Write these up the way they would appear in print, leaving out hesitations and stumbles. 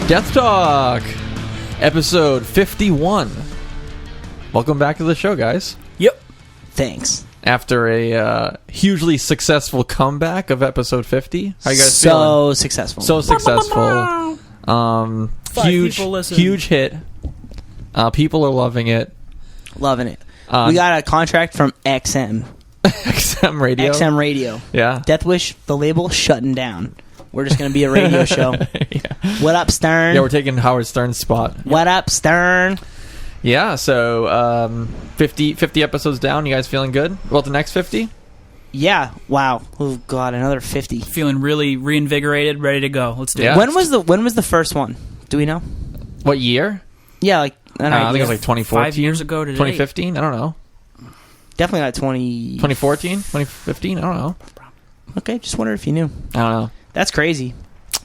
Death Talk, episode 51. Welcome back to the show, guys. Yep. Thanks. After a hugely successful comeback of episode 50. How you guys feeling? Successful. So successful. Huge hit. People are loving it. Loving it. We got a contract from XM. XM Radio? XM Radio. Yeah. Death Wish, the label, shutting down. We're just going to be a radio show. Yeah. What up, Stern? Yeah, we're taking Howard Stern's spot. What up, Stern? Yeah, so 50 episodes down. You guys feeling good about the next 50? Yeah. Wow. Oh, God, another 50. Feeling really reinvigorated, ready to go. Let's do it. When was the first one? Do we know? What year? Yeah, like... I think it was like 2014. 5 years ago today. 2015? I don't know. Definitely not 2014? 2015? I don't know. Okay, just wonder if you knew. I don't know. That's crazy.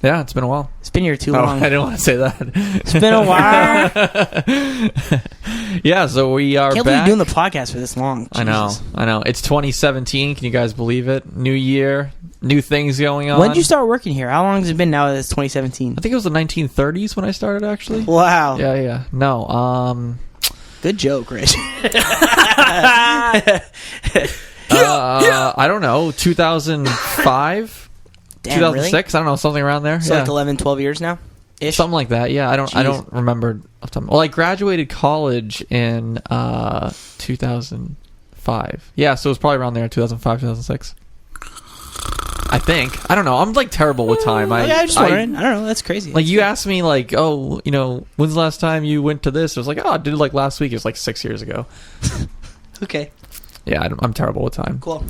Yeah, it's been a while. It's been here too long. I didn't want to say that. It's been a while. Yeah, so we are Can't back. believe you're doing the podcast for this long. Jesus. I know. It's 2017. Can you guys believe it? New year, new things going on. When did you start working here? How long has it been now that it's 2017? I think it was the 1930s when I started, actually. Wow. Yeah. No, Good joke, Rich. I don't know, 2005? Damn, 2006? Really? I don't know, something around there. So like 11, 12 years now? Ish? Something like that, yeah. I don't remember. Well, I graduated college in 2005. Yeah, so it was probably around there, 2005, 2006. I think. I don't know. I'm like terrible with time. I'm just wondering. I don't know. That's crazy. Like, you asked me, like, oh, when's the last time you went to this? I was like, oh, I did it like last week. It was like 6 years ago. Okay. Yeah, I'm terrible with time. Cool.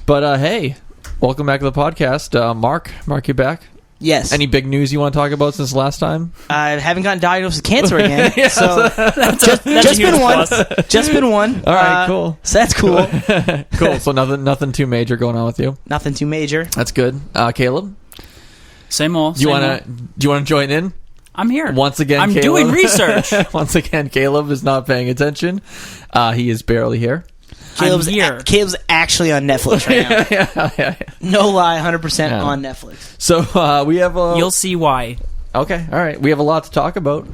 But, hey, welcome back to the podcast. Mark, you're back? Yes. Any big news you want to talk about since last time? I haven't gotten diagnosed with cancer again. Yeah, so just been one. Just been one. All right, cool. So that's cool. Cool. So nothing too major going on with you. Nothing too major. That's good. Caleb, Same old. Do you want to join in? I'm here. Once again, I'm Caleb, doing research. Once again, Caleb is not paying attention. He is barely here. Caleb's actually on Netflix right now. Yeah. No lie, 100% on Netflix. So we have You'll see why. Okay, all right. We have a lot to talk about.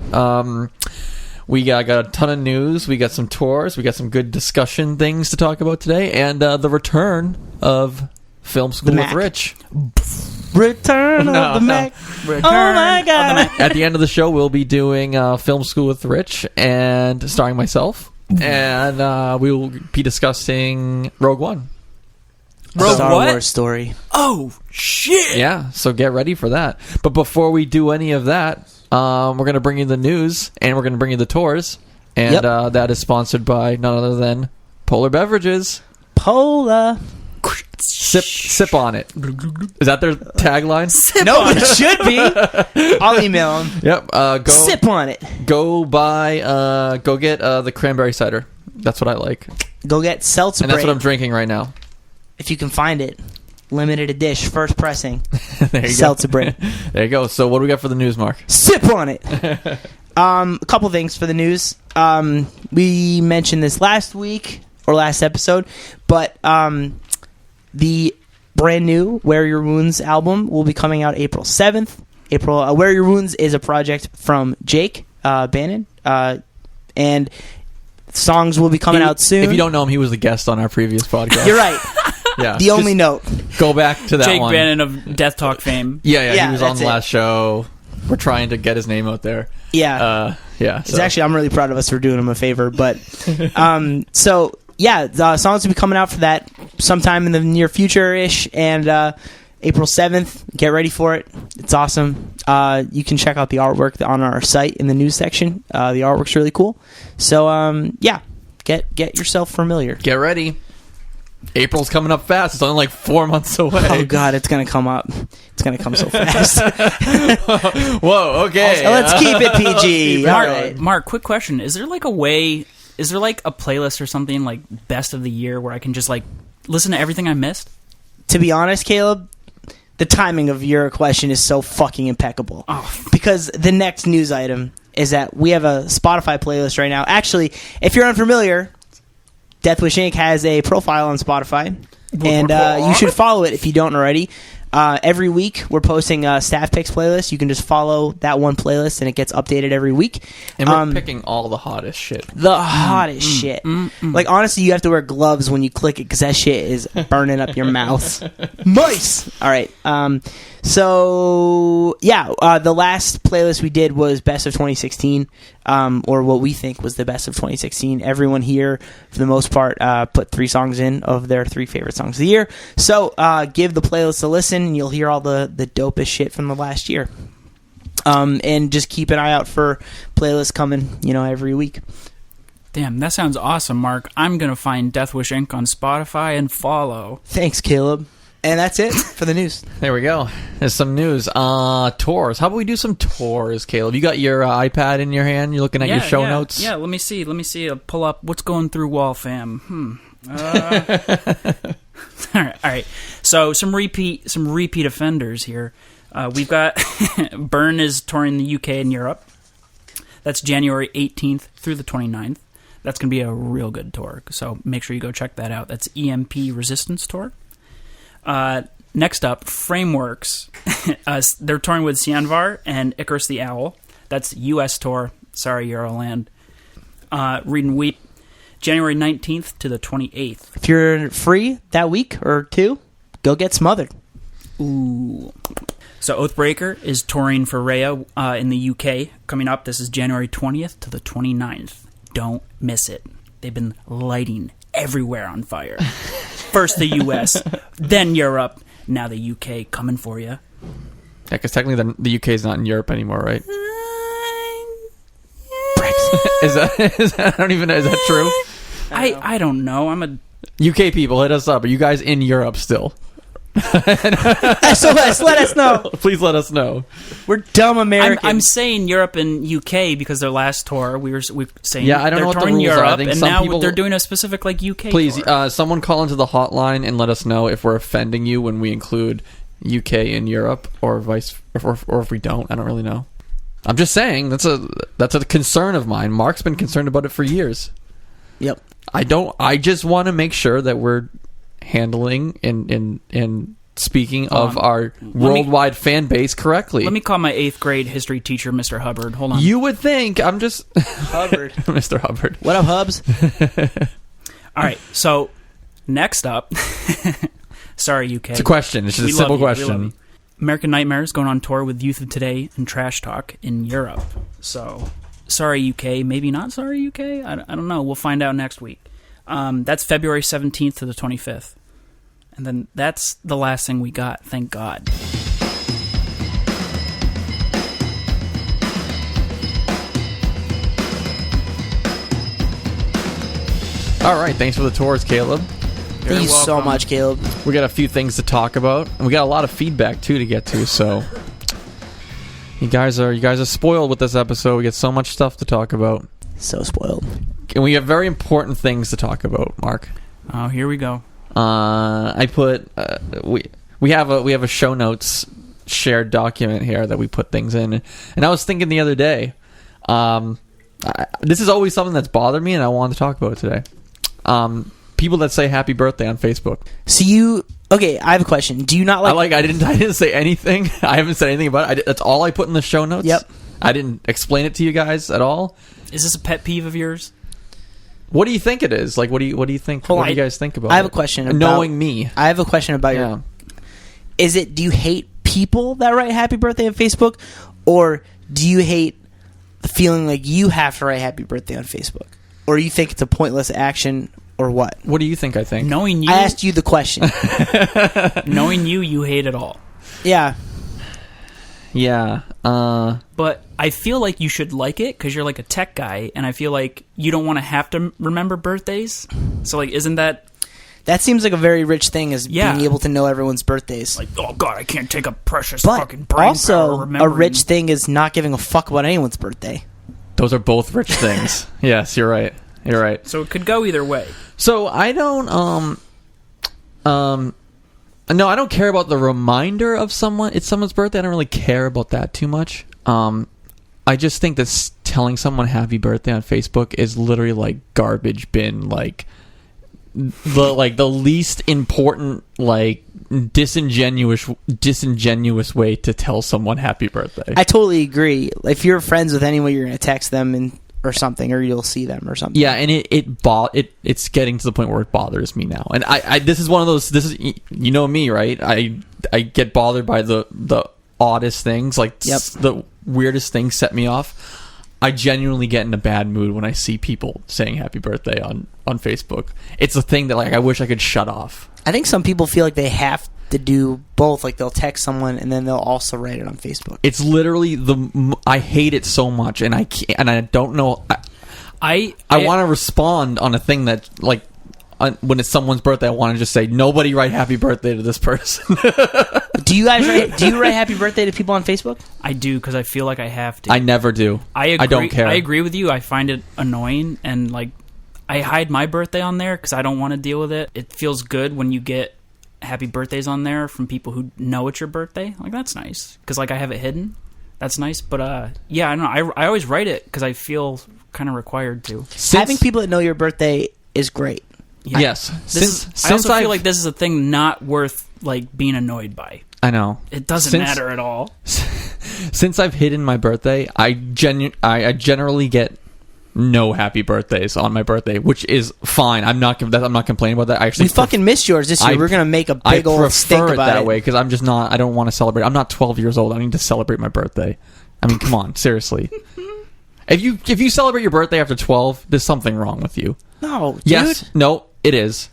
We got a ton of news. We got some tours. We got some good discussion things to talk about today. And the return of Film School with Rich. Return of the Mac. Return oh my God. At the end of the show, we'll be doing Film School with Rich and starring myself. And we will be discussing Rogue One. Star Wars story. Oh, shit. Yeah, so get ready for that. But before we do any of that, we're going to bring you the news, and we're going to bring you the tours. And that is sponsored by none other than Polar Beverages. Polar. Sip on it. Is that their tagline? No, it should be. I'll email them. Yep. Go sip on it. Go buy. Go get the cranberry cider. That's what I like. Go get seltzer. And that's what I'm drinking right now. If you can find it, limited edition, first pressing. There you seltzer go. break. There you go. So what do we got for the news, Mark? Sip on it. A couple things for the news. We mentioned this last week or last episode, but the brand new Wear Your Wounds album will be coming out April 7th. Wear Your Wounds is a project from Jake Bannon, and songs will be coming out soon. If you don't know him, he was the guest on our previous podcast. You're right. Yeah, the only note. Go back to that Jake one. Bannon of Death Talk fame. Yeah, he was on the last show. We're trying to get his name out there. Yeah. It's actually, I'm really proud of us for doing him a favor. But so yeah, the songs will be coming out for that sometime in the near future-ish, and April 7th. Get ready for it. It's awesome. You can check out the artwork on our site in the news section. The artwork's really cool. So get yourself familiar. Get ready. April's coming up fast. It's only like 4 months away. Oh God, it's gonna come up. It's gonna come so fast. Whoa. Okay. Let's keep it PG. All right. Mark, quick question: Is there like a way? Is there like a playlist or something like best of the year where I can just like listen to everything I missed? To be honest, Caleb, the timing of your question is so fucking impeccable. Oh. Because the next news item is that we have a Spotify playlist right now. Actually, if you're unfamiliar, Death Wish Inc. has a profile on Spotify, and you should follow it if you don't already. Every week, we're posting a staff picks playlist. You can just follow that one playlist, and it gets updated every week. And we're picking all the hottest shit. The hottest shit. Like, honestly, you have to wear gloves when you click it because that shit is burning up your mouth. Nice! All right. The last playlist we did was Best of 2016, or what we think was the Best of 2016. Everyone here, for the most part, put 3 songs in of their 3 favorite songs of the year. So give the playlist a listen, and you'll hear all the dopest shit from the last year. And just keep an eye out for playlists coming, every week. Damn, that sounds awesome, Mark. I'm going to find Death Wish Inc. on Spotify and follow. Thanks, Caleb. And that's it for the news. There we go. There's some news. Tours. How about we do some tours, Caleb? You got your iPad in your hand? You're looking at your show notes? Yeah, let me see. I'll pull up what's going through Wall Fam. All right. So some repeat offenders here. We've got Burn is touring the UK and Europe. That's January 18th through the 29th. That's going to be a real good tour, so make sure you go check that out. That's EMP Resistance Tour. Next up, Frameworks. They're touring with Sianvar and Icarus the Owl. That's US tour. Sorry, Euroland. Read and Weep, January 19th to the 28th. If you're free that week or 2, go get smothered. Ooh. So Oathbreaker is touring for Rhea in the UK coming up. This is January 20th to the 29th. Don't miss it. They've been lighting everywhere on fire. First the US, then Europe, now the UK coming for you. Yeah, because technically the UK is not in Europe anymore, right? Is that? I don't even know. Is that true? I don't know. I'm a UK people, hit us up. Are you guys in Europe still? SOS, let us know. Please let us know. We're dumb Americans. I'm saying Europe and UK because their last tour we were saying I don't know what the touring rules Europe, are. I think and some now people, they're doing a specific UK. Please, tour. Someone call into the hotline and let us know if we're offending you when we include UK and Europe, or or if we don't. I don't really know. I'm just saying that's a concern of mine. Mark's been concerned about it for years. Yep. I just want to make sure that we're handling and speaking of our worldwide fan base correctly. Let me call my 8th grade history teacher, Mr. Hubbard. Hold on. You would think I'm just Hubbard. Mr. Hubbard. What up, Hubs? All right. So next up, sorry UK. It's a question. It's just a simple question. American Nightmare is going on tour with Youth of Today and Trash Talk in Europe. So sorry UK, maybe not sorry UK. I don't know. We'll find out next week. That's February 17th to the 25th. And then that's the last thing we got, thank God. All right, thanks for the tours, Caleb. Thank you so much, Caleb. We got a few things to talk about, and we got a lot of feedback too to get to. So you guys are spoiled with this episode. We get so much stuff to talk about. So spoiled. And we have very important things to talk about, Mark. Oh, here we go. I put we have a show notes shared document here that we put things in, and I was thinking the other day, this is always something that's bothered me, and I wanted to talk about it today. People that say happy birthday on Facebook. So okay, I have a question. Do you not like? I didn't say anything. I haven't said anything about it. That's all I put in the show notes. Yep. I didn't explain it to you guys at all. Is this a pet peeve of yours? What do you think it is? Like, what do you think? What do you guys think about it? I have a question about knowing me. I have a question about your. Do you hate people that write happy birthday on Facebook, or do you hate the feeling like you have to write happy birthday on Facebook, or you think it's a pointless action, or what? What do you think? I think knowing you. I asked you the question. Knowing you hate it all. Yeah. Yeah. But I feel like you should like it because you're like a tech guy, and I feel like you don't want to have to remember birthdays. So, like, isn't that... That seems like a very rich thing, is being able to know everyone's birthdays. Like, oh, God, I can't take a precious but fucking brain also, power remembering. a rich thing is not giving a fuck about anyone's birthday. Those are both rich things. Yes, you're right. You're right. So it could go either way. So I don't... No, I don't care about the reminder of someone. It's someone's birthday. I don't really care about that too much. I just think that telling someone happy birthday on Facebook is literally like garbage bin, like the least important disingenuous way to tell someone happy birthday. I totally agree. If you're friends with anyone, you're going to text them or something, or you'll see them or something. Yeah, and it's getting to the point where it bothers me now. And I this is one of those. This is, you know me, right? I get bothered by the oddest things, like the weirdest things set me off. I genuinely get in a bad mood when I see people saying happy birthday on Facebook. It's a thing that like I wish I could shut off. I think some people feel like they have to do both. Like they'll text someone and then they'll also write it on Facebook. It's literally I hate it so much, and I can't, and I don't know. I want to respond on a thing that like when it's someone's birthday, I want to just say nobody write happy birthday to this person. Do you guys write happy birthday to people on Facebook? I do, because I feel like I have to. I never do. I agree, I don't care. I agree with you. I find it annoying, and like I hide my birthday on there because I don't want to deal with it. It feels good when you get happy birthdays on there from people who know it's your birthday. Like, that's nice, because like I have it hidden. That's nice. But yeah, I don't know. I always write it because I feel kind of required to. Having people that know your birthday is great. Yeah. Yes. I also feel like this is a thing not worth like being annoyed by. I know. It doesn't matter at all. Since I've hidden my birthday, I generally get no happy birthdays on my birthday, which is fine. I'm not complaining about that. I actually fucking missed yours this year. We're gonna make a big old stink about it. that way because I'm just not. I don't want to celebrate. I'm not 12 years old. I need to celebrate my birthday. I mean, come on, seriously. If you celebrate your birthday after 12, there's something wrong with you. No, dude. Yes. No, it is.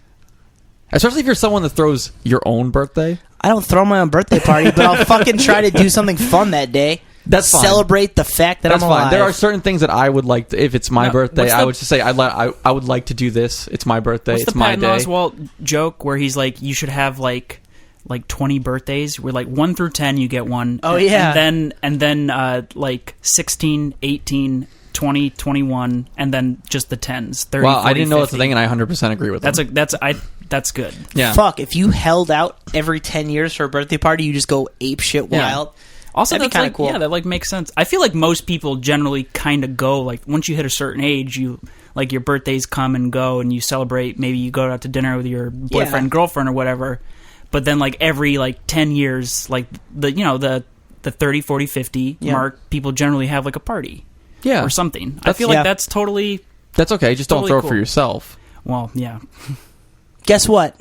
Especially if you're someone that throws your own birthday. I don't throw my own birthday party, but I'll fucking try to do something fun that day. That's fine. Celebrate the fact that I'm alive. Fine. There are certain things that I would like to, if it's my birthday, I would just say I would like to do this. It's my birthday. What's it's the my Patton day. Oswalt joke where he's like, you should have like 20 birthdays where like 1 through 10 you get one. Oh yeah. And then like 16, 18, 20, 21, and then just the 10s. 30, wow, 40, I didn't know 50. that's a thing, and I 100% agree with that. That's good. Yeah. Fuck, if you held out every 10 years for a birthday party, you just go ape shit wild. Also, that'd be kind of cool. Yeah, that like makes sense. I feel like most people generally kind of go like once you hit a certain age, you like your birthdays come and go, and you celebrate. Maybe you go out to dinner with your boyfriend, girlfriend, or whatever. But then like every like 10 years, like the 30, 40, 50 mark, people generally have like a party. Yeah. Or something. I feel like that's totally... That's okay. Just totally don't throw cool. it for yourself. Well, yeah. Guess what?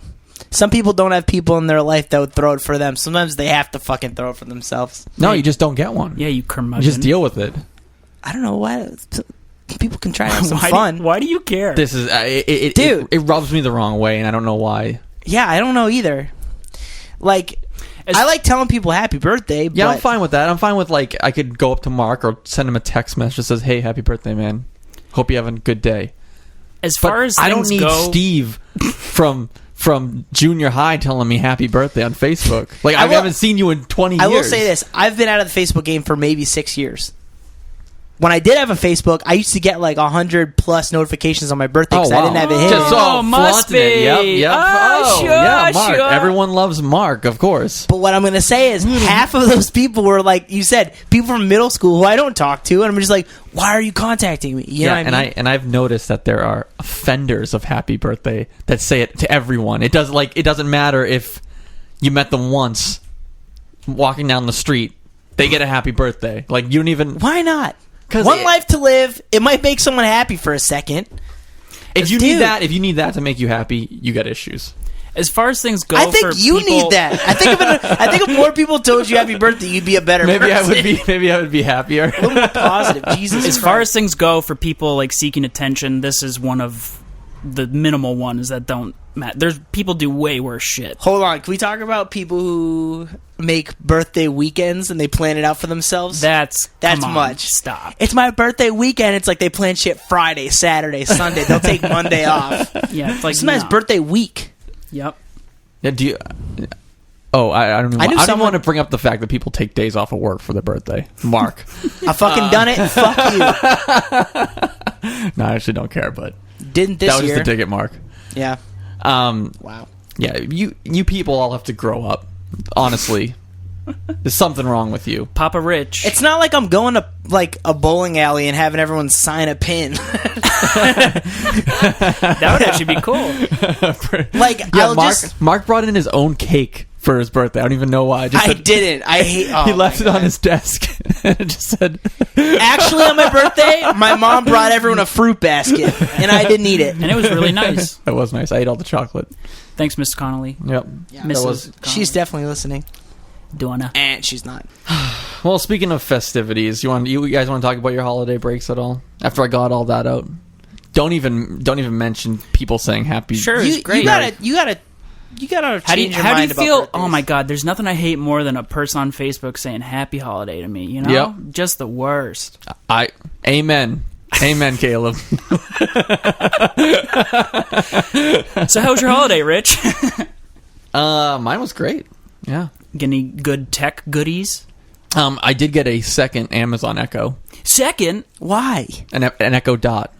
Some people don't have people in their life that would throw it for them. Sometimes they have to fucking throw it for themselves. No, you just don't get one. Yeah, you curmudgeon. You just deal with it. I don't know why. People can try to have some fun. Why do you care? This is... Dude. It rubs me the wrong way, and I don't know why. Yeah, I don't know either. Like... I like telling people happy birthday, but... Yeah, I'm fine with that. I'm fine with, like, I could go up to Mark or send him a text message that says, hey, happy birthday, man. Hope you have a good day. As far as I don't need go, Steve from junior high telling me happy birthday on Facebook. Like, I haven't seen you in 20 years. I will say this. I've been out of the Facebook game for maybe 6 years. When I did have a Facebook, I used to get like 100 plus notifications on my birthday because I didn't have it hidden. Just must be. Yep. Sure, yeah, Mark. sure. Everyone loves Mark, of course. But what I'm going to say is half of those people were like you said, people from middle school who I don't talk to, and I'm just like, why are you contacting me? You know what I mean? and I've noticed that there are offenders of happy birthday that say it to everyone. It doesn't matter if you met them once walking down the street. They get a happy birthday. Like, you don't even... Why not? One life to live. It might make someone happy for a second. If you need that to make you happy, you got issues. As far as things go, I think you need that. I think if more people told you happy birthday, you'd be a better person. Maybe I would be happier. A little more positive. Jesus. As far as things go for people like seeking attention, this is one of the minimal ones that don't matter. There's people do way worse shit. Hold on, can we talk about people who make birthday weekends and they plan it out for themselves? That's much. Stop. It's my birthday weekend. It's like they plan shit Friday, Saturday, Sunday. They'll take Monday off. Yeah, it's like sometimes birthday week. Yep. Yeah. Do you? Oh, I don't know. I don't want to bring up the fact that people take days off of work for their birthday. Mark, I fucking done it. Fuck you. No, I actually don't care, but didn't this year? That was just a dig at Mark. Yeah. Wow. Yeah, you people all have to grow up. Honestly, there's something wrong with you, Papa Rich. It's not like I'm going to like a bowling alley and having everyone sign a pin. That would actually be cool. Like, yeah, Mark brought in his own cake for his birthday. I don't even know why. I didn't. I hate. Oh he left my it on God. his desk and it just said. Actually, on my birthday, my mom brought everyone a fruit basket, and I didn't eat it. And it was really nice. That was nice. I ate all the chocolate. Thanks, Miss Connolly. Yep. Yeah, That Mrs. was- Connolly. She's definitely listening, Donna. and she's not. Well, speaking of festivities, you guys want to talk about your holiday breaks at all? After I got all that out, don't even mention people saying happy. Sure, You it's great. you gotta How do you, change your how do mind you about feel? birthdays. Oh my God, there's nothing I hate more than a person on Facebook saying "Happy Holiday" to me. You know, Yep. just the worst. Amen, Caleb. So, how was your holiday, Rich? Mine was great. Yeah. Get any good tech goodies? I did get a second Amazon Echo, Second, Why? an Echo Dot.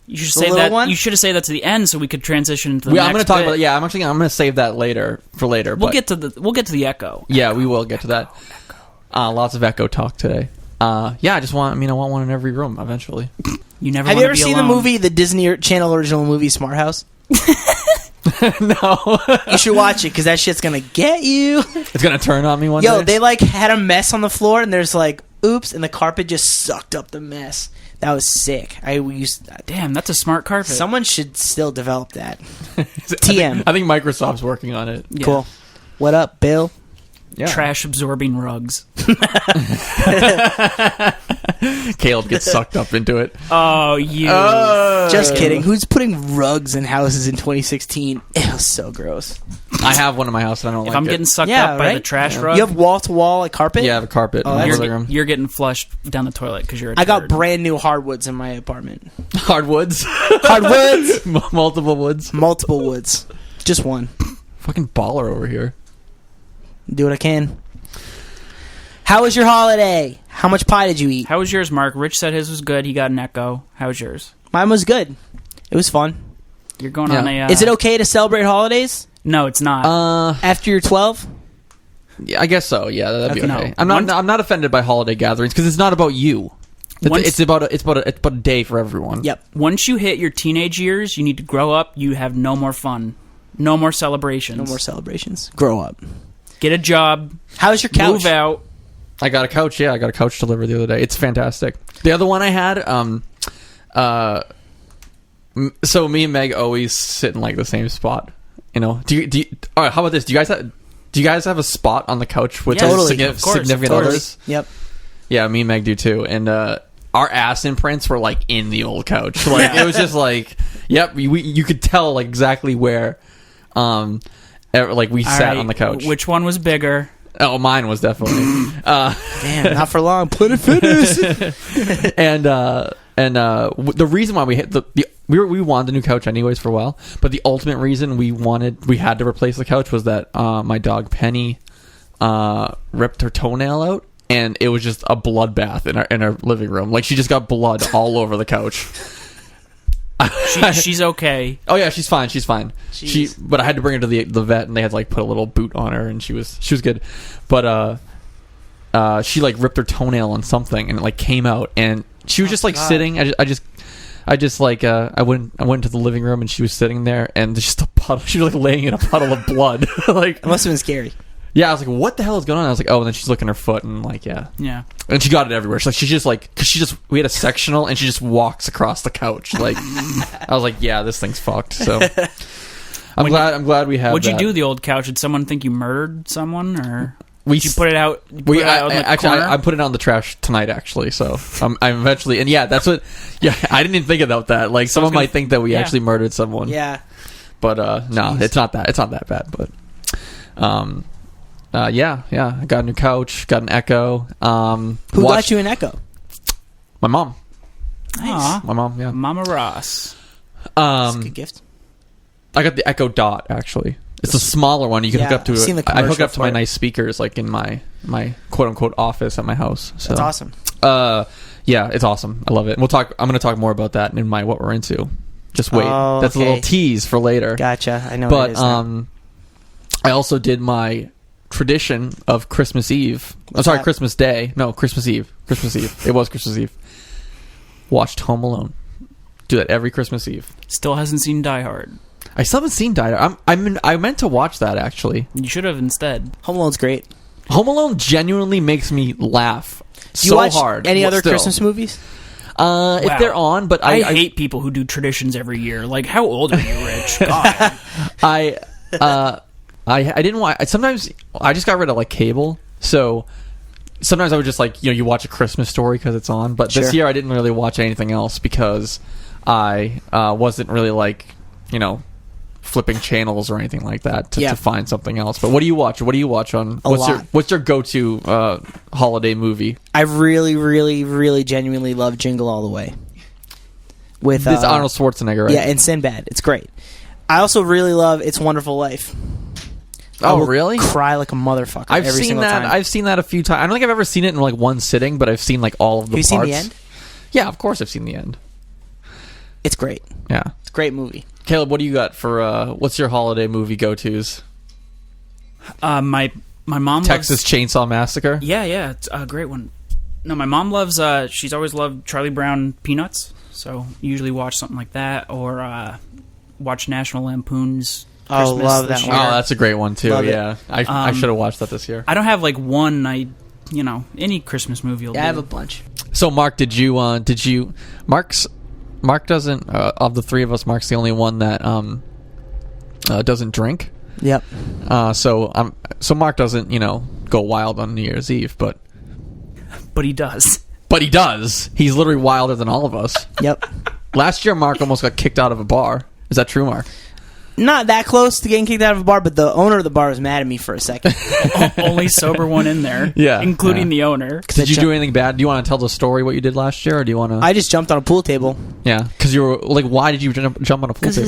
you should The say little that. one? You should have said that to the end so we could transition to the I'm next going to talk bit. about. Yeah, I'm going to save that for later. We'll but get to the Echo. Yeah, we will get to that. Lots of Echo talk today. Yeah, I want one in every room eventually. You never Have wanna you ever be seen alone. the movie, the Disney Channel original movie Smart House? No, You should watch it because that shit's gonna get you. it's going to turn on me one Yo, day. they like had a mess on the floor, and there's like, oops, and the carpet just sucked up the mess. That was sick. Damn, that's a smart carpet. Someone should still develop that. I TM. think Microsoft's working on it. Yeah. Cool. What up, Bill? Yeah. Trash absorbing rugs. Caleb gets sucked up into it. Oh, you. Just kidding. Who's putting rugs in houses in 2016? It was so gross. I have one in my house and I don't If like I'm it. getting sucked Yeah, up by the right? trash Yeah. rug, You have wall to wall like carpet. Yeah, I have a carpet Oh, in my that's- living room. you're getting flushed down the toilet because you're a I got turd. brand new hardwoods in my apartment. Hardwoods. Hardwoods, Multiple woods. multiple woods, just one. Fucking baller over here. Do what I can. How was your holiday? How much pie did you eat? How was yours, Mark? Rich said his was good. He got an Echo. How was yours? Mine was good. It was fun. You're going Yeah. on a... Is it okay to celebrate holidays No, it's not. after you're 12? Yeah, I guess so. Yeah, that'd be Okay. okay. No. I'm not offended by holiday gatherings because it's not about you. Once- It's about a day for everyone. Yep. Once you hit your teenage years, you need to grow up. You have no more fun. No more celebrations. No more celebrations. Grow up. Get a job. How's your couch? Move out. I got a couch. Yeah, I got a couch delivered the other day. It's fantastic. The other one I had, so me and Meg always sit in like the same spot. You know, do you all right, how about this? Do you guys have a spot on the couch with Yes, Totally. of course, significant totally. others? Yep. Yeah, me and Meg do too. And our ass imprints were like in the old couch. Like it was just like, yep, you could tell like exactly where, like we All sat right, on the couch. Which one was bigger? Oh, mine was definitely. Damn, not for long. Planet Fitness. and the reason why we hit we wanted a new couch anyways for a while, but the ultimate reason we had to replace the couch was that my dog Penny ripped her toenail out, and it was just a bloodbath in our living room. Like she just got blood all over the couch. She's okay. Oh yeah, she's fine. Jeez. But I had to bring her to the vet, and they had to like put a little boot on her, and she was good. But she like ripped her toenail on something, and it like came out, and she was just like God. sitting. I just like I went into the living room, and she was sitting there, and there's just a puddle. She was like laying in a puddle of blood. Like It must have been scary. yeah, I was like, what the hell is going on? I was like, oh, and then she's looking at her foot, and like yeah. Yeah. And she got it everywhere. She's just like, cause we had a sectional, and she just walks across the couch. Like, I was like, yeah, this thing's fucked. So, I'm glad we have. What'd you that. do to the old couch? Did someone think you murdered someone, or We did you put it out? I put it on the trash tonight, actually. So, I'm eventually, and yeah, that's what. Yeah, I didn't even think about that. Like, someone might think that we actually murdered someone. Yeah. But no, Jeez. it's not that. It's not that bad. But, yeah, I got a new couch, got an Echo. Who got you an Echo? My mom. Aw, My mom. Yeah. Mama Ross. That's a good gift. I got the Echo Dot, actually. It's a smaller one. You can hook Yeah, up to I've seen it. the I hook commercial up to for my it. nice speakers, like in my quote unquote office at my house. So That's awesome. yeah, it's awesome. I love it. I'm going to talk more about that in my what we're into. Just wait. Oh, That's a okay. little tease for later. Gotcha. I know what it But is now. I also did my tradition of Christmas Eve. What's that? Christmas Day. No, Christmas Eve. It was Christmas Eve. Watched Home Alone. Do that every Christmas Eve. Still hasn't seen Die Hard. I still haven't seen Die Hard. I meant to watch that, actually. You should have instead. Home Alone's great. Home Alone genuinely makes me laugh Do you so watch hard. any other still. Christmas movies? If they're on, but I hate people who do traditions every year. Like, how old are you, Rich? God. I didn't watch. Sometimes I just got rid of like cable, so sometimes I would just like you watch A Christmas Story because it's on. But this Sure. year I didn't really watch anything else because I wasn't really like flipping channels or anything like that to find something else. But what do you watch? What do you watch on? What's your go-to holiday movie? I really, really, really genuinely love Jingle All the Way. With It's Arnold Schwarzenegger, right? Yeah, and Sinbad. It's great. I also really love It's a Wonderful Life. I Oh, will really? Cry like a motherfucker. I've every seen single that. time. I've seen that a few times. I don't think I've ever seen it in like one sitting, but I've seen like all of the Have you parts. seen the end? Yeah, of course I've seen the end. It's great. Yeah. It's a great movie. Caleb, what do you got for what's your holiday movie go-tos? My mom Texas loves, Chainsaw Massacre? Yeah, it's a great one. No, my mom loves. She's always loved Charlie Brown Peanuts, so usually watch something like that or watch National Lampoon's Oh, Christmas love this that year. one. Oh, that's a great one too. Love it. Yeah. I should have watched that this year. I don't have like one. Any Christmas movie will Yeah, I have do. a bunch. So Mark, did you Mark doesn't of the three of us, Mark's the only one that doesn't drink. Yep. So Mark doesn't, go wild on New Year's Eve, but He does. he does. He's literally wilder than all of us. Yep. Last year Mark almost got kicked out of a bar. Is that true, Mark? Not that close to getting kicked out of a bar, but the owner of the bar was mad at me for a second. Only sober one in there. Yeah, including yeah. the owner. Did you do anything bad? Do you want to tell the story what you did last year, or do you want to? I just jumped on a pool table. Yeah, because you were like, why did you jump on a pool Because table?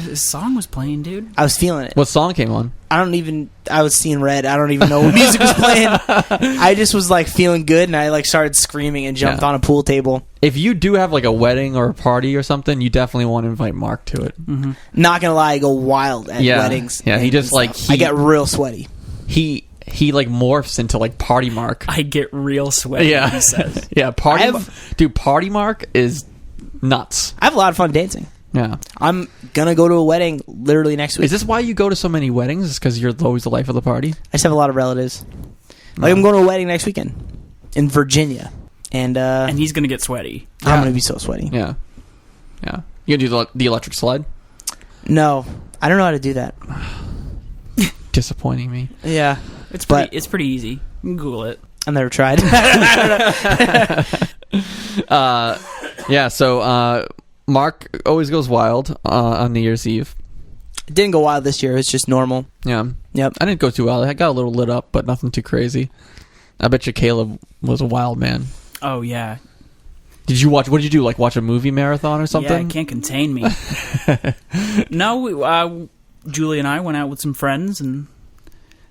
his song was playing, dude. I was feeling it. What song came on? I was seeing red. I don't even know what music was playing. I just was like feeling good, and I like started screaming and jumped on a pool table. If you do have like a wedding or a party or something, you definitely want to invite Mark to it. Mm-hmm. Not gonna lie, I go wild at weddings. Yeah, he and just like stuff. I get real sweaty. he like morphs into like Party Mark. I get real sweaty. Yeah, He says. yeah. Party Mark is nuts. I have a lot of fun dancing. Yeah. I'm gonna go to a wedding literally next week. Is this why you go to so many weddings? Is because you're always the life of the party? I just have a lot of relatives. Like I'm going to a wedding next weekend in Virginia, and he's gonna get sweaty. I'm gonna be so sweaty. Yeah. Yeah. You gonna do the electric slide? No, I don't know how to do that. Disappointing me. Yeah, It's But- pretty easy. You can Google it. I've never tried. Yeah. So Mark always goes wild on New Year's Eve. It didn't go wild this year. It's just normal. Yeah. Yep. I didn't go too wild. I got a little lit up, but nothing too crazy. I bet you Caleb was a wild man. Oh yeah. Did you watch? What did you do? Like watch a movie marathon or something? Yeah, it can't contain me. No, Julie and I went out with some friends and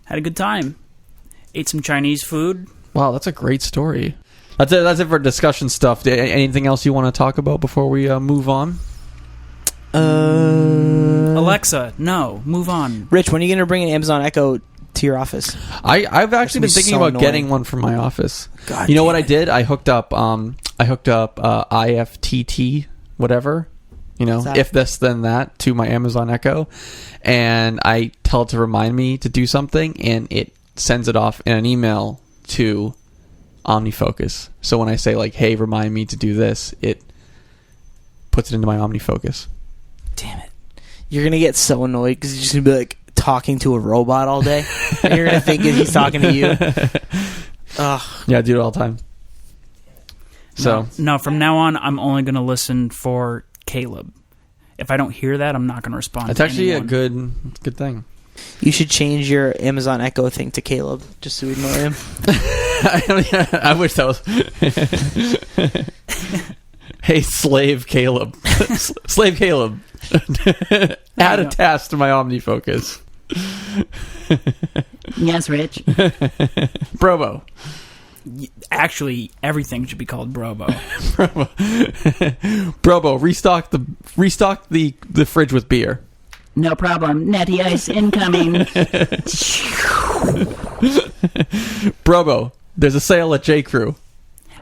had a good time. Ate some Chinese food. Wow, that's a great story. That's it. That's it for discussion stuff. Anything else you want to talk about before we move on? Alexa, no, move on. Rich, when are you gonna bring an Amazon Echo to your office? I've actually been be thinking so about annoying. getting one for my office. God, you know what damn I did? I hooked up IFTT whatever. What's that? If this then that to my Amazon Echo, and I tell it to remind me to do something, and it sends it off in an email to OmniFocus. So when I say like, "Hey, remind me to do this," it puts it into my OmniFocus. Damn it! You're gonna get so annoyed because you're just gonna be like talking to a robot all day. And you're gonna think that he's talking to you. Ugh. Yeah, I do it all the time. So No, from now on, I'm only going to listen for Caleb. If I don't hear that, I'm not going to respond. it's to actually anyone. a good thing. You should change your Amazon Echo thing to Caleb just to ignore him. I wish that was. Hey, slave Caleb. Slave Caleb. Add a task to my OmniFocus. Yes, Rich. Brobo. Actually, everything should be called Brobo. Brobo, restock the fridge with beer. No problem. Natty ice incoming. Brobo, there's a sale at J. Crew.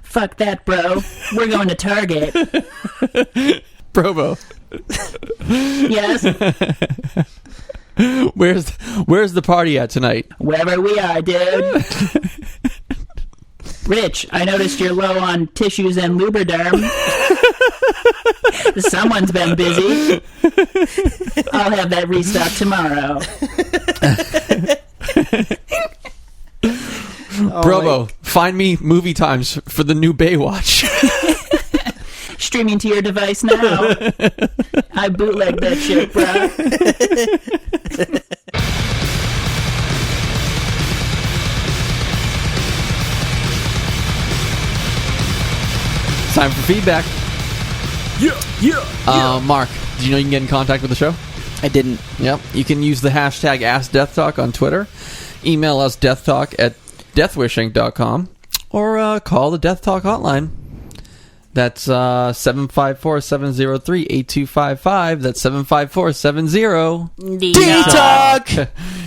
Fuck that, bro. We're going to Target. Brobo, Yes, Where's the party at tonight? wherever we are, dude. Rich, I noticed you're low on tissues and Lubriderm. Someone's been busy. I'll have that restocked tomorrow. Brobo, find me movie times for the new Baywatch. Streaming to your device now. I bootleg that shit, bro. Time for feedback. Yeah. Mark, did you know you can get in contact with the show? I didn't. Yep. You can use the hashtag AskDeathTalk on Twitter. Email us deathtalk@deathwishing.com or call the Death Talk hotline. That's 754-703-8255. That's 754-70. Talk!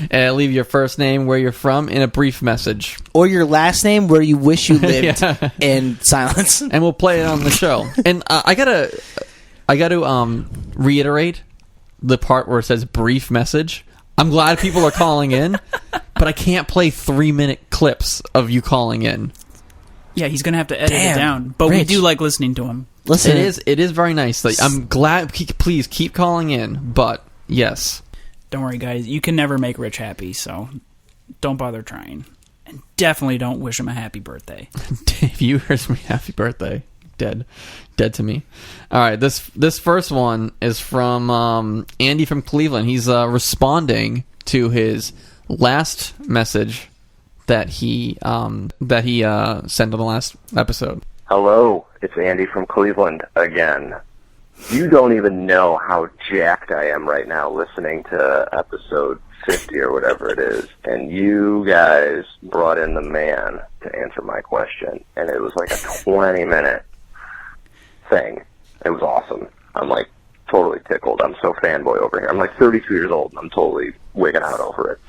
And leave your first name, where you're from, in a brief message. Or your last name, where you wish you lived, Yeah. in silence. And we'll play it on the show. And I gotta reiterate the part where it says brief message. I'm glad people are calling in, but I can't play 3-minute clips of you calling in. Yeah, he's going to have to edit Damn, it down. But we Rich. do like listening to him. Listen, It is very nice. Like, I'm glad. Please keep calling in. But yes, Don't worry, guys. You can never make Rich happy, so don't bother trying. And definitely don't wish him a happy birthday. if you wish me happy birthday, dead to me. All right, this first one is from Andy from Cleveland. He's responding to his last message that he sent on the last episode. Hello, it's Andy from Cleveland again. You don't even know how jacked I am right now listening to episode 50 or whatever it is. And you guys brought in the man to answer my question. And it was like a 20-minute thing. It was awesome. I'm like totally tickled. I'm so fanboy over here. I'm like 32 years old and I'm totally wigging out over it.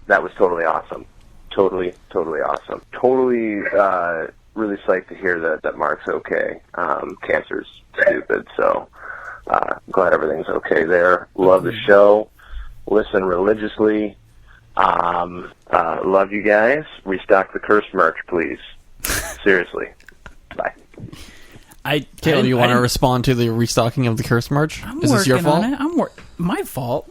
That was totally awesome. Totally awesome. Totally really psyched to hear that Mark's okay. Cancer's stupid, so glad everything's okay there. Love the show. Listen religiously. Love you guys. Restock the curse merch, please. Seriously. Bye. Taylor, do you want to respond to the restocking of the curse merch? I'm Is this your fault? On it. My fault.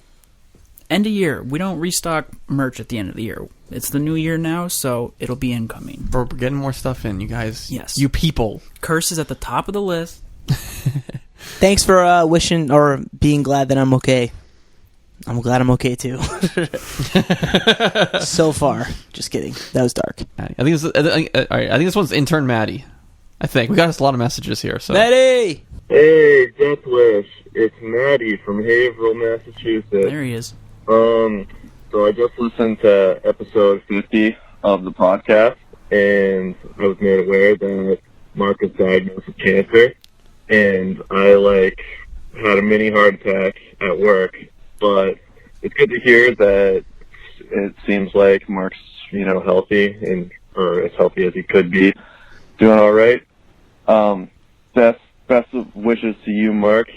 End of year. We don't restock merch at the end of the year. It's the new year now, so it'll be incoming. We're getting more stuff in, you guys. Yes. You people. Curse is at the top of the list. thanks for wishing or being glad that I'm okay. I'm glad I'm okay too. So far, just kidding. That was dark. I think this one's intern Maddie. I think we got a lot of messages here. So Maddie! Hey, Death Wish. It's Maddie from Haverhill, Massachusetts. There he is. So I just listened to episode 50 of the podcast, and I was made aware that Mark is diagnosed with cancer, and I, had a mini heart attack at work, but it's good to hear that it seems like Mark's, healthy, or as healthy as he could be, doing all right. Best of wishes to you, Mark.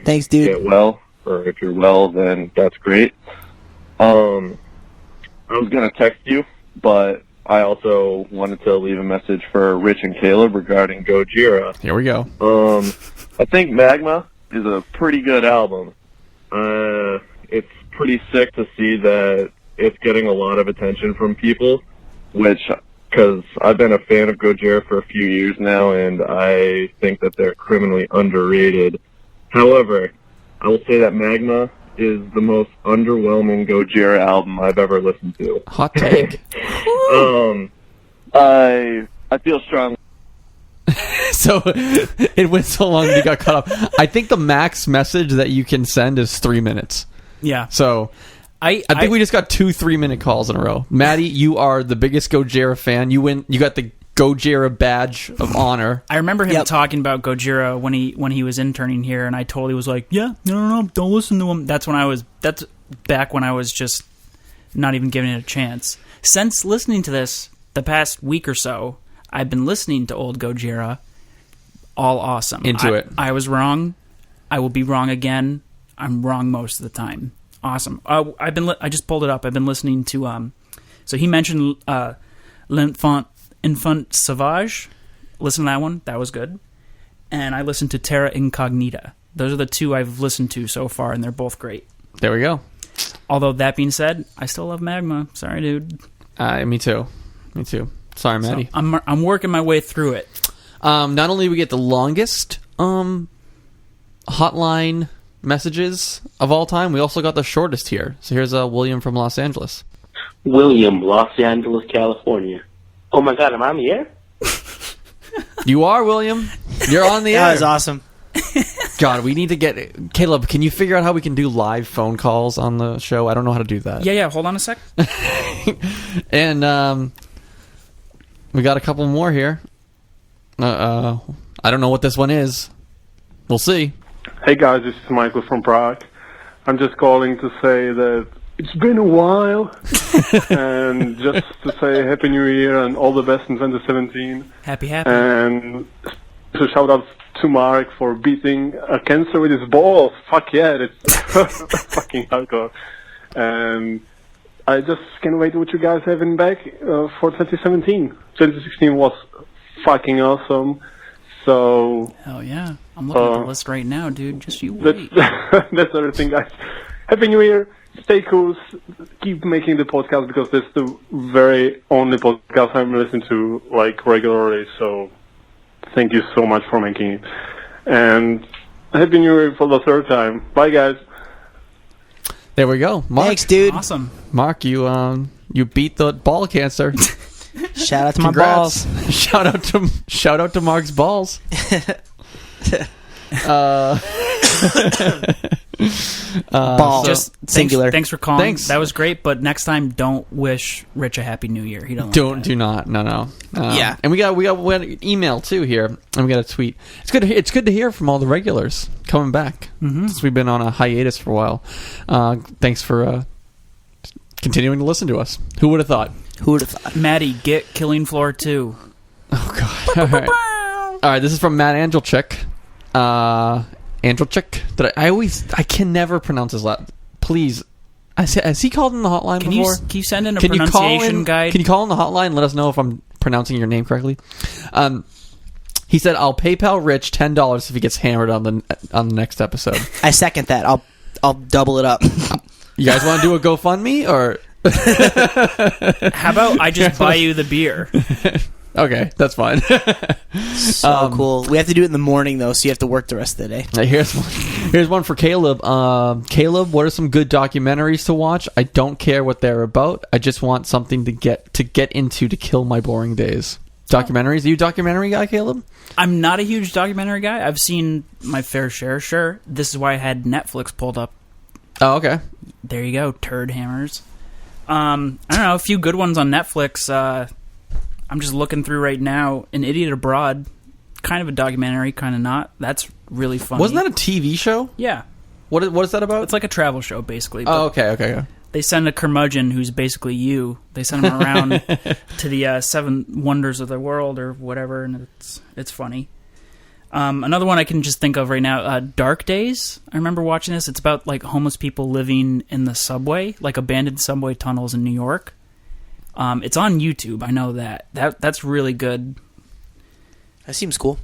Thanks, dude. Get well, or if you're well, then that's great. I was going to text you, but I also wanted to leave a message for Rich and Caleb regarding Gojira. here we go. I think Magma is a pretty good album. It's pretty sick to see that it's getting a lot of attention from people, because I've been a fan of Gojira for a few years now, and I think that they're criminally underrated. However, I will say that Magma is the most underwhelming Gojira album I've ever listened to. Hot take. I feel strongly. So it went so long that you got cut off. I think the max message that you can send is 3 minutes. Yeah. So I think we just got 2 3-minute calls in a row. Maddie, you are the biggest Gojira fan. You got the Gojira badge of honor. I remember him talking about Gojira when he was interning here, and I totally was like, yeah, no, don't listen to him. That's back when I was just not even giving it a chance. Since listening to this the past week or so, I've been listening to old Gojira. All awesome. Into it. I was wrong. I will be wrong again. I'm wrong most of the time. Awesome. I just pulled it up. I've been listening to so he mentioned L'Enfant Sauvage. Listen to that one. That was good. And I listened to Terra Incognita. Those are the two I've listened to so far, and they're both great. There we go. Although, that being said, I still love Magma. Sorry, dude. Me too. Sorry, Maddie. So I'm working my way through it. Not only do we get the longest hotline messages of all time, we also got the shortest here. So here's William from Los Angeles. William, Los Angeles, California. Oh my God, am I on the air? You are, William. You're on the air. That was awesome. God, we need to get... Caleb, can you figure out how we can do live phone calls on the show? I don't know how to do that. Yeah, hold on a sec. And we got a couple more here. I don't know what this one is. We'll see. Hey guys, this is Michael from Prague. I'm just calling to say that it's been a while, and just to say Happy New Year and all the best in 2017. Happy. And to shout out to Mark for beating a cancer with his balls. Fuck yeah, that's fucking hardcore. And I just can't wait what you guys having back for 2017. 2016 was fucking awesome. So hell yeah, I'm looking at the list right now, dude. Just you wait. That's everything, guys. Happy New Year. Stay cool. Keep making the podcast because this is the very only podcast I'm listening to like regularly. So thank you so much for making it. And Happy New Year for the third time. Bye, guys. There we go. Mark. Thanks, dude. Awesome. Mark, you beat the ball cancer. Shout out to Congrats. my balls. Shout out to Mark's balls. Balls. Just singular. Thanks for calling. Thanks. That was great, but next time don't wish Rich a Happy New Year. He Do not. No. Yeah. And we got an email too here, and we got a tweet. It's good to hear from all the regulars coming back since we've been on a hiatus for a while. Thanks for continuing to listen to us. Who would have thought? Who would have thought? Maddie, get Killing Floor 2. Oh God! All right. This is from Matt Angelchik. Angelchik. I can never pronounce his last. Please, has he called in the hotline before? Can you send in a pronunciation guide? Can you call in the hotline and let us know if I'm pronouncing your name correctly? He said, "I'll PayPal Rich $10 if he gets hammered on the next episode." I second that. I'll double it up. You guys want to do a GoFundMe or? How about I just buy you the beer? Okay, that's fine. So cool. We have to do it in the morning though, so you have to work the rest of the day. Here's one for Caleb. Caleb, what are some good documentaries to watch? I don't care what they're about. I just want something to get into to kill my boring days. Documentaries? Are you a documentary guy, Caleb? I'm not a huge documentary guy. I've seen my fair share, sure. This is why I had Netflix pulled up. Oh, okay. There you go, turd hammers. I don't know, a few good ones on Netflix. I'm just looking through right now. An Idiot Abroad, kind of a documentary, kind of not. That's really funny. Wasn't that a TV show? Yeah. What is that about? It's like a travel show, basically. Oh, okay. They send a curmudgeon who's basically you. They send him around to the 7 wonders of the world or whatever, and it's funny. Another one I can just think of right now, Dark Days. I remember watching this. It's about like homeless people living in the subway, like abandoned subway tunnels in New York. It's on YouTube. I know that. That's really good. That seems cool.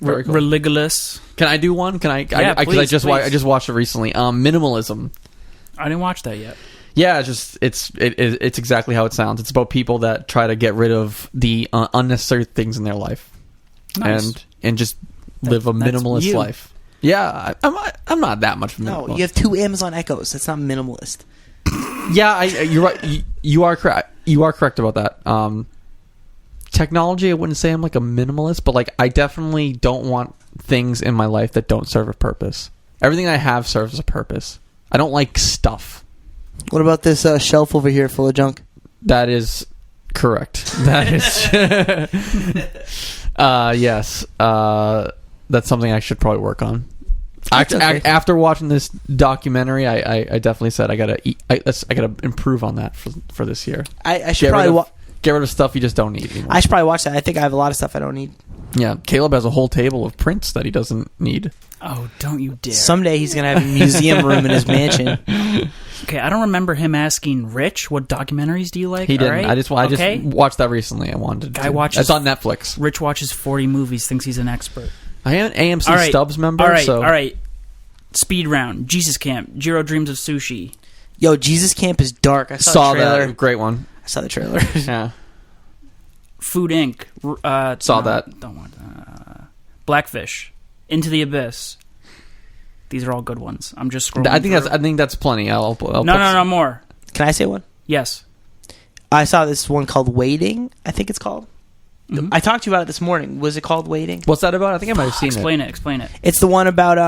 Very cool. Religulous. Can I do one? Can I? Yeah, Because please. I just watched it recently. Minimalism. I didn't watch that yet. Yeah, it's exactly how it sounds. It's about people that try to get rid of the unnecessary things in their life, Nice. and just live a minimalist you. life. Yeah, I'm not that much of a minimalist. No, you have 2 Amazon Echoes. That's not minimalist. Yeah, you're right. You are correct. You are correct about that. Technology, I wouldn't say I'm like a minimalist, but like I definitely don't want things in my life that don't serve a purpose. Everything I have serves a purpose. I don't like stuff. What about this shelf over here full of junk? That is correct. That is yes. That's something I should probably work on. After watching this documentary, I definitely said I gotta improve on that for this year. I should probably get rid of stuff you just don't need anymore. I should probably watch that. I think I have a lot of stuff I don't need. Yeah, Caleb has a whole table of prints that he doesn't need. Oh, don't you dare. Someday he's going to have a museum room in his mansion. Okay, I don't remember him asking Rich, what documentaries do you like? He didn't. All right? I just watched that recently. I wanted to. Guy watches- It's on Netflix. Rich watches 40 movies, thinks he's an expert. I am an AMC All right. Stubbs member. All right, so. all right. Speed round. Jesus Camp. Jiro Dreams of Sushi. Yo, Jesus Camp is dark. I Saw the trailer. that. Great one. I saw the trailer. Yeah. Food Inc. Saw that. Don't want Blackfish. Into the Abyss. These are all good ones. I'm just scrolling. I think that's plenty. I'll No, more. Can I say one? Yes. I saw this one called Waiting, I think it's called. Mhm. I talked to you about it this morning. Was it called Waiting? What's that about? I think I might have seen Explain it. It's the one about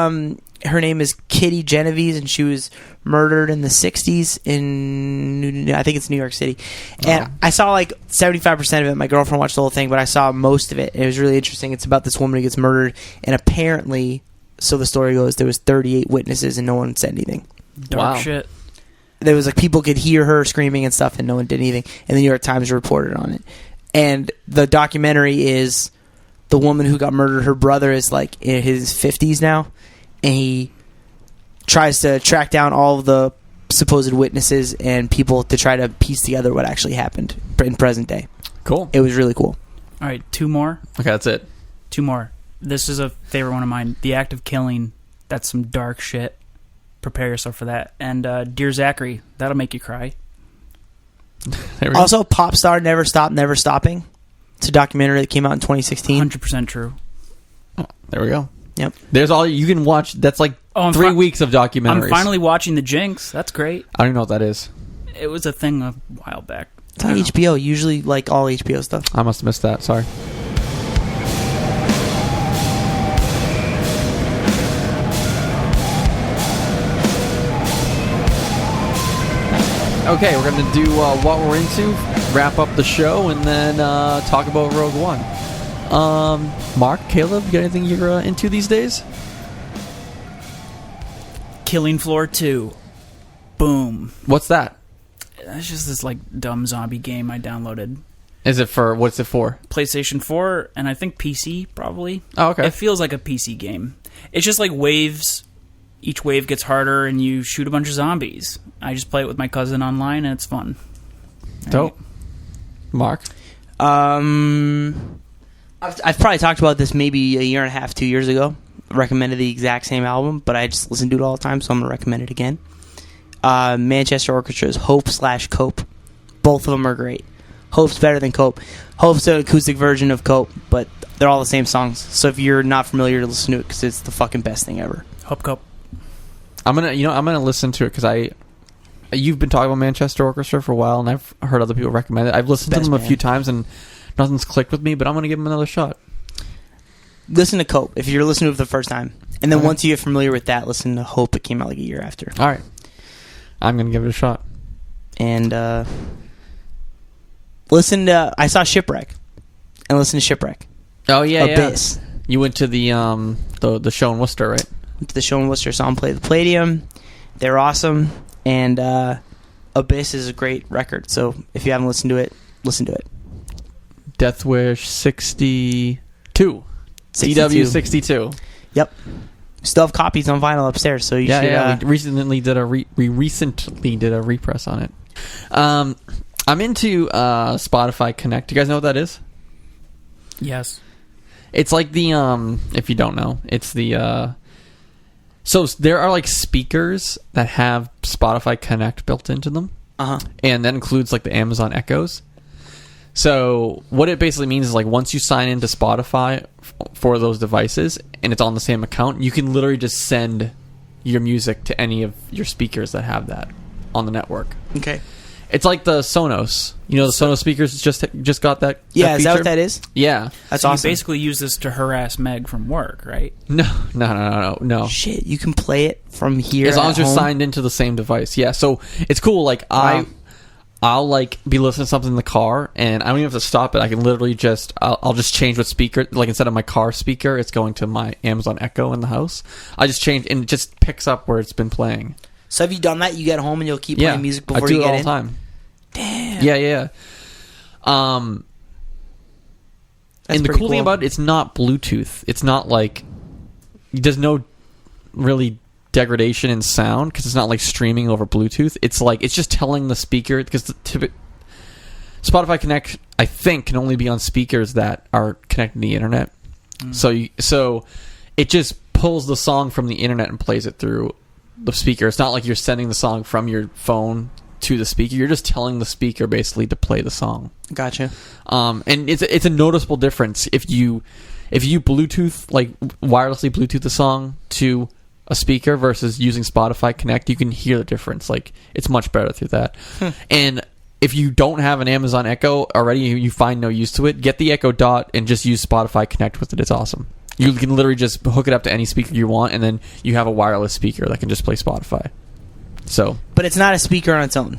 her name is Kitty Genovese, and she was murdered in the 60s in, I think it's New York City. And I saw like 75% of it. My girlfriend watched the whole thing, but I saw most of it. And it was really interesting. It's about this woman who gets murdered, and apparently, so the story goes, there was 38 witnesses and no one said anything. Dark shit. There was like people could hear her screaming and stuff, and no one did anything. And the New York Times reported on it. And the documentary is the woman who got murdered. Her brother is like in his 50s now, and he tries to track down all of the supposed witnesses and people to try to piece together what actually happened in present day. Cool. It was really cool. All right, 2 more. Okay, that's it. 2 more. This is a favorite one of mine. The Act of Killing. That's some dark shit. Prepare yourself for that. And Dear Zachary. That'll make you cry. Also, Popstar Never Stop, Never Stopping. It's a documentary that came out in 2016. 100% true. Oh, there we go. Yep. There's all you can watch. That's like 3 weeks of documentaries. I'm finally watching The Jinx. That's great. I don't even know what that is. It was a thing a while back. It's on HBO. Usually, like all HBO stuff. I must have missed that. Sorry. Okay, we're going to do what we're into, wrap up the show, and then talk about Rogue One. Mark, Caleb, you got anything you're into these days? Killing Floor 2. Boom. What's that? That's just this like dumb zombie game I downloaded. Is it for, what's it for? PlayStation 4 and I think PC probably. Oh, okay. It feels like a PC game. It's just like waves. Each wave gets harder and you shoot a bunch of zombies. I just play it with my cousin online and it's fun. Dope. Mark? I've probably talked about this maybe a year and a half, 2 years ago. Recommended the exact same album, but I just listen to it all the time, so I'm going to recommend it again. Manchester Orchestra's Hope/Cope. Both of them are great. Hope's better than Cope. Hope's an acoustic version of Cope, but they're all the same songs. So if you're not familiar, listen to it because it's the fucking best thing ever. Hope Cope. I'm gonna listen to it because you've been talking about Manchester Orchestra for a while, and I've heard other people recommend it. I've listened to them a few times, and nothing's clicked with me. But I'm gonna give them another shot. Listen to Cope if you're listening to it for the first time, and then once you get familiar with that, listen to Hope. It came out like a year after. All right, I'm gonna give it a shot. And listen to I saw Shipwreck, and listen to Shipwreck. Oh yeah, Abyss. Yeah. You went to the show in Worcester, right? Went to the show in Worcester, saw them play the Palladium. They're awesome, and Abyss is a great record. So if you haven't listened to it, listen to it. Death Wish 62. CW 62. Yep. Still have copies on vinyl upstairs, so you should. Yeah. We recently did a repress on it. I'm into Spotify Connect. Do you guys know what that is? Yes. It's like the if you don't know, it's the so there are like speakers that have Spotify Connect built into them. Uh-huh. And that includes like the Amazon Echoes. So what it basically means is like once you sign into Spotify for those devices and it's on the same account, you can literally just send your music to any of your speakers that have that on the network. Okay. It's like the Sonos. You know, the Sonos speakers just got that. Yeah, is that what that is? Yeah, that's so awesome. You basically use this to harass Meg from work, right? No. Shit, you can play it from here as long as you're home? signed into the same device. Yeah, so it's cool. Like I'll like be listening to something in the car, and I don't even have to stop it. I can literally I'll just change what speaker. Like instead of my car speaker, it's going to my Amazon Echo in the house. I just change, and it just picks up where it's been playing. So have you done that? You get home and you'll keep playing music before you get in? I do it all the time. Damn. Yeah. And the pretty cool thing about it's not Bluetooth. It's not like there's no really degradation in sound because it's not like streaming over Bluetooth. It's just telling the speaker because Spotify Connect, I think, can only be on speakers that are connected to the internet. So it just pulls the song from the internet and plays it through the speaker. It's not like you're sending the song from your phone to the speaker. You're just telling the speaker basically to play the song. Gotcha. And it's a noticeable difference if you Bluetooth, like wirelessly Bluetooth the song to a speaker versus using Spotify Connect. You can hear the difference. Like, it's much better through that. And if you don't have an Amazon Echo already, you find no use to it, get the Echo Dot and just use Spotify Connect with it. It's awesome. You can literally just hook it up to any speaker you want, and then you have a wireless speaker that can just play Spotify. So, but it's not a speaker on its own.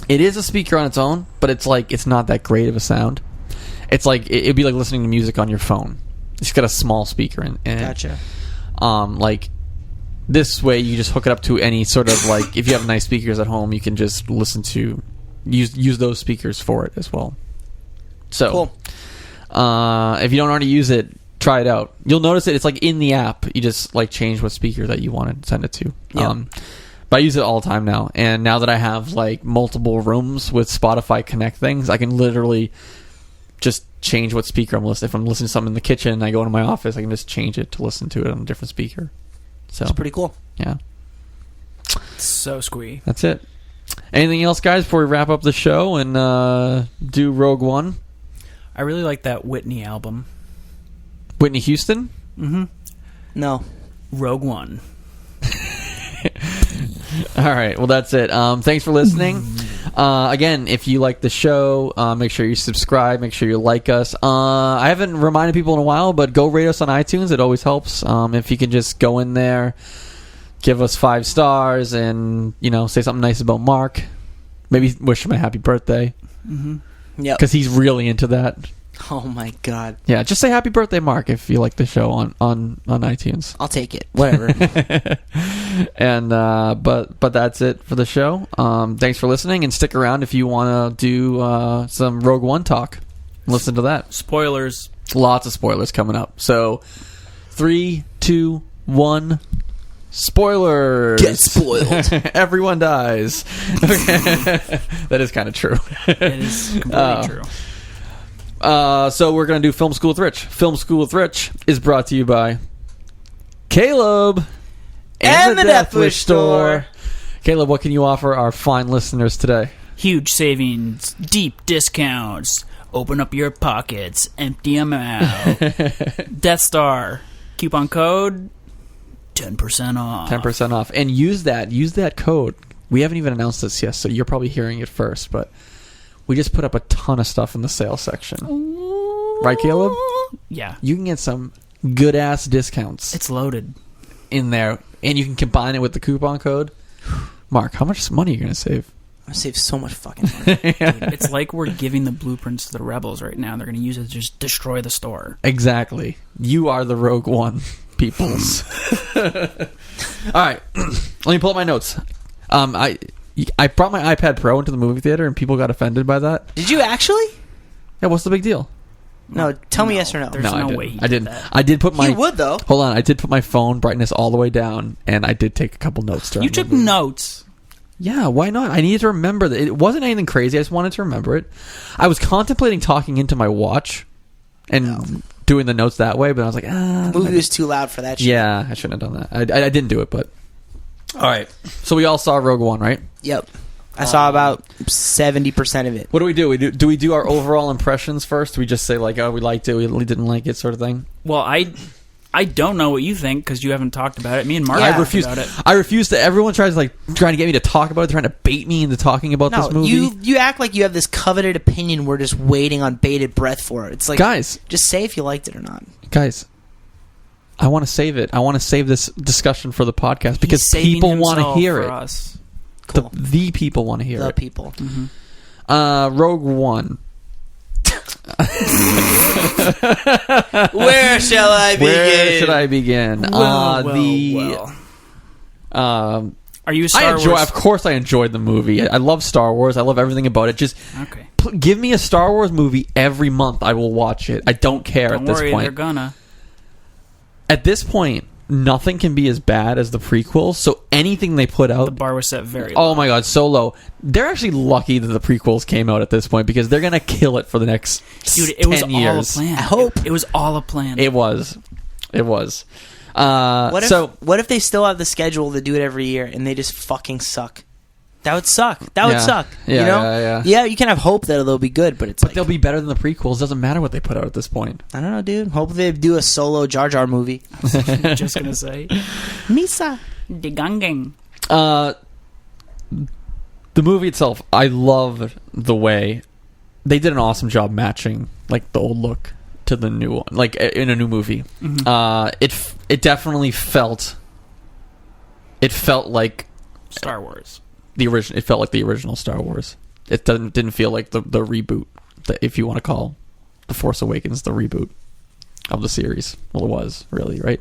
It is a speaker on its own, but it's not that great of a sound. It's like it'd be like listening to music on your phone. It's got a small speaker and Gotcha. Like this way, you just hook it up to any sort of like if you have nice speakers at home, you can just listen to use those speakers for it as well. So, cool. If you don't already use it, try it out. You'll notice it's like in the app. You just like change what speaker that you want to send it to. Yeah. But I use it all the time now. And now that I have like multiple rooms with Spotify Connect things, I can literally just change what speaker I'm listening. If I'm listening to something in the kitchen and I go into my office, I can just change it to listen to it on a different speaker. So it's pretty cool. Yeah. So squee. That's it. Anything else, guys, before we wrap up the show and do Rogue One? I really like that Whitney album. Whitney Houston? Mm-hmm. No. Rogue One. All right. Well, that's it. Thanks for listening. Again, if you like the show, make sure you subscribe. Make sure you like us. I haven't reminded people in a while, but go rate us on iTunes. It always helps. If you can just go in there, give us 5 stars, and say something nice about Mark. Maybe wish him a happy birthday. Mm-hmm. Yeah. Because he's really into that. Oh my god. Yeah, just say happy birthday, Mark, if you like the show on iTunes. I'll take it. Whatever. And but that's it for the show. Thanks for listening, and stick around if you want to do some Rogue One talk. Listen to that. Spoilers. Lots of spoilers coming up. So 3, 2, 1. Spoilers. Get spoiled. Everyone dies. That is kind of true. It is completely true. So we're going to do Film School with Rich. Film School with Rich is brought to you by Caleb and the Death Wish Store. Caleb, what can you offer our fine listeners today? Huge savings, deep discounts. Open up your pockets, empty them out. Death Star coupon code 10% off. 10% off, and use that code. We haven't even announced this yet, so you're probably hearing it first, but we just put up a ton of stuff in the sales section. Right, Caleb? Yeah. You can get some good-ass discounts. It's loaded. In there, and you can combine it with the coupon code. Mark, how much money are you going to save? I save so much fucking money. Dude, it's like we're giving the blueprints to the rebels right now. They're going to use it to just destroy the store. Exactly. You are the Rogue One peoples. All right. Let me pull up my notes. I brought my iPad Pro into the movie theater, and people got offended by that. Did you actually? Yeah, what's the big deal? No, tell me yes or no. There's no, no way he I didn't. did that. I did put my. You would though. Hold on, I did put my phone brightness all the way down, and I did take a couple notes. During You the took movie. notes. Yeah, why not? I needed to remember that it wasn't anything crazy. I just wanted to remember it. I was contemplating talking into my watch and doing the notes that way, but I was like, The movie was too loud for that shit. yeah, I shouldn't have done that. I didn't do it, but all right. So we all saw Rogue One, right? Yep. I saw about 70% of it. What do we do? Do we do our overall impressions first? Do we just say like, oh, we liked it, we didn't like it, sort of thing? Well, I don't know what you think because you haven't talked about it. Me and Mark Yeah. talked I refuse. about it. I refuse to. Everyone tries trying to get me to talk about it, trying to bait me into talking about No, this movie. you act like you have this coveted opinion. We're just waiting on bated breath for it. It's like, guys, just say if you liked it or not. guys, I want to save it. I want to save this discussion for the podcast because He's saving people want to himself hear for it. us. Cool. The people want to hear The it. people. Mm-hmm. Rogue One. Where shall I begin? Where should I begin? Well. Are you a Star Wars? Of course, I enjoyed the movie. I love Star Wars. I love everything about it. Just Okay. give me a Star Wars movie every month. I will watch it. I don't care Don't at this worry, point. they're gonna. At this point, nothing can be as bad as the prequels. So anything they put out, The bar was set very low. oh my god, so low. They're actually lucky that the prequels came out at this point because they're gonna kill it for the next Dude, it 10 was all a years. plan. I hope. It was all a plan. It was. What if they still have the schedule to do it every year and they just fucking suck? That would suck. That would Yeah. suck. Yeah, you know? yeah. You can have hope that they'll be good, but it's But like, they'll be better than the prequels. Doesn't matter what they put out at this point. I don't know, dude. Hope they do a solo Jar Jar movie. Just gonna say. Misa. The Gunging. The movie itself, I love the way they did an awesome job matching like the old look to the new one, like in a new movie. It definitely felt like Star Wars. the original. It felt like the original Star Wars. It didn't feel like the reboot, if you want to call The Force Awakens the reboot of the series. Well, it was really, right.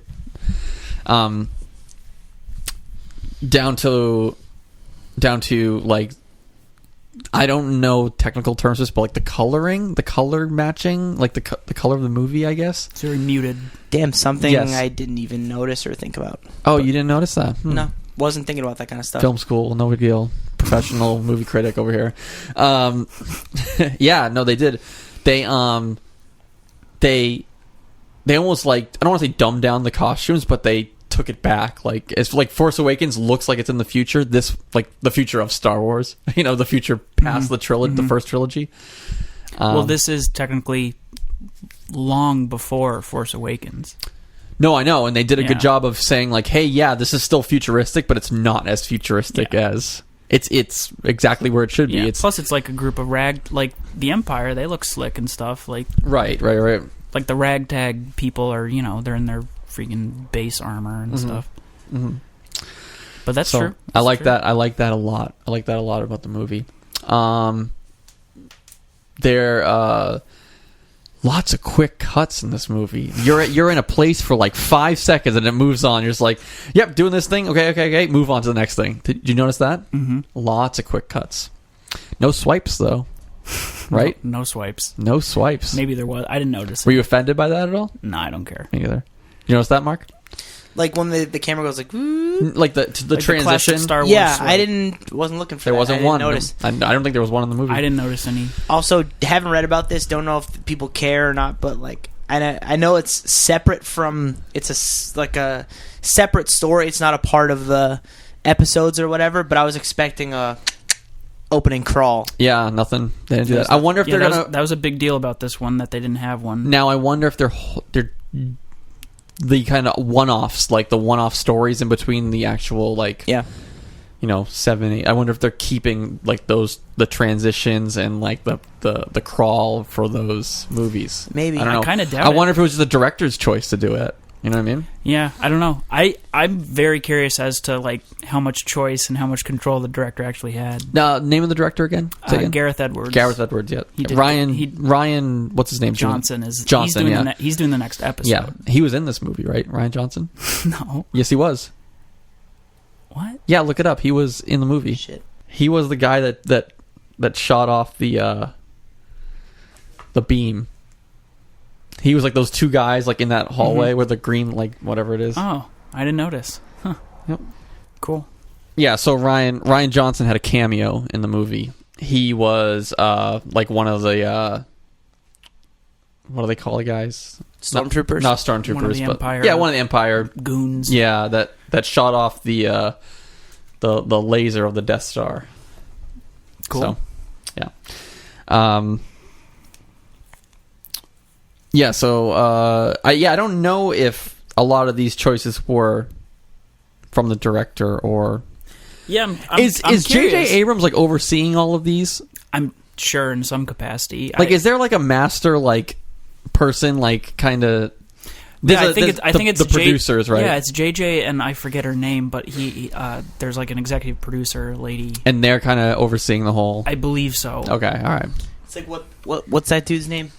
Down to like, I don't know technical terms, but like the color matching, like the color of the movie, I guess. It's very muted. Damn, something Yes. I didn't even notice or think about. Oh, you didn't notice that? No, wasn't thinking about that kind of stuff. Film school, no big deal. Professional movie critic over here. Yeah, no, they did. They almost, like, I don't want to say dumbed down the costumes, but they took it back. Like, it's like Force Awakens looks like it's in the future. This, like, the future of Star Wars. You know, the future past the trilogy, the first trilogy. Well, this is technically long before Force Awakens. No, I know, and they did a Yeah. good job of saying, like, hey, yeah, this is still futuristic, but it's not as futuristic as... It's exactly where it should be. Yeah. It's Plus, it's like a group of like the Empire. They look slick and stuff. Like right. like the ragtag people are, they're in their freaking base armor and stuff. Mm-hmm. But that's So, true. I That's like true. that. I like that a lot. I like that a lot about the movie. There lots of quick cuts in this movie. You're in a place for like 5 seconds and it moves on. You're just like, yep, doing this thing. Okay. Move on to the next thing. Did you notice that? Mm-hmm. Lots of quick cuts. No swipes though, right? No swipes. No swipes. Maybe there was. I didn't notice. Were you offended by that at all? No, I don't care. Me neither. You notice that, Mark? Like when the camera goes like, "Woo." Like the Like the transition. classic Star Wars. Yeah, swipe. I wasn't looking for There that. wasn't I didn't one. notice. I don't think there was one in the movie. I didn't notice any. Also, haven't read about this. Don't know if people care or not. But like, I know it's separate from. It's like a separate story. It's not a part of the episodes or whatever. But I was expecting a opening crawl. Yeah, nothing. They didn't do that. I wonder if Yeah, they're that, gonna. was, that was a big deal about this one that they didn't have one. Now I wonder if they're the kind of one-offs, like the one-off stories in between the actual, like, Yeah. 7, 8. I wonder if they're keeping like the transitions and like the crawl for those movies. Maybe. I don't know. I kinda doubt I it. wonder if it was the director's choice to do it. You know what I mean? Yeah, I don't know. I'm very curious as to like how much choice and how much control the director actually had. Now, name of the director again? Say again? Gareth Edwards. Gareth Edwards. Yeah. He did- Ryan. What's his name? Johnson is Johnson. He's doing the next episode. Yeah, he was in this movie, right? Ryan Johnson. No. Yes, he was. What? Yeah, look it up. He was in the movie. Shit. He was the guy that shot off the beam. He was like those two guys like in that hallway with the green, like whatever it is. Oh, I didn't notice. Huh. Yep. Cool. Yeah, so Ryan Johnson had a cameo in the movie. He was like one of the what do they call the guys? Stormtroopers? Not stormtroopers, One of the but Empire- yeah, one of the Empire. Goons. Yeah, that shot off the laser of the Death Star. Cool. So, yeah. Yeah, so I don't know if a lot of these choices were from the director or Yeah, I'm is curious. J.J. Abrams like overseeing all of these? I'm sure in some capacity. Like, is there like a master like person like kind of? Yeah, I think it's the producers, right? Yeah, it's JJ, and I forget her name, but he there's like an executive producer lady. And they're kind of overseeing the whole. I believe so. Okay, all right. It's like what's that dude's name?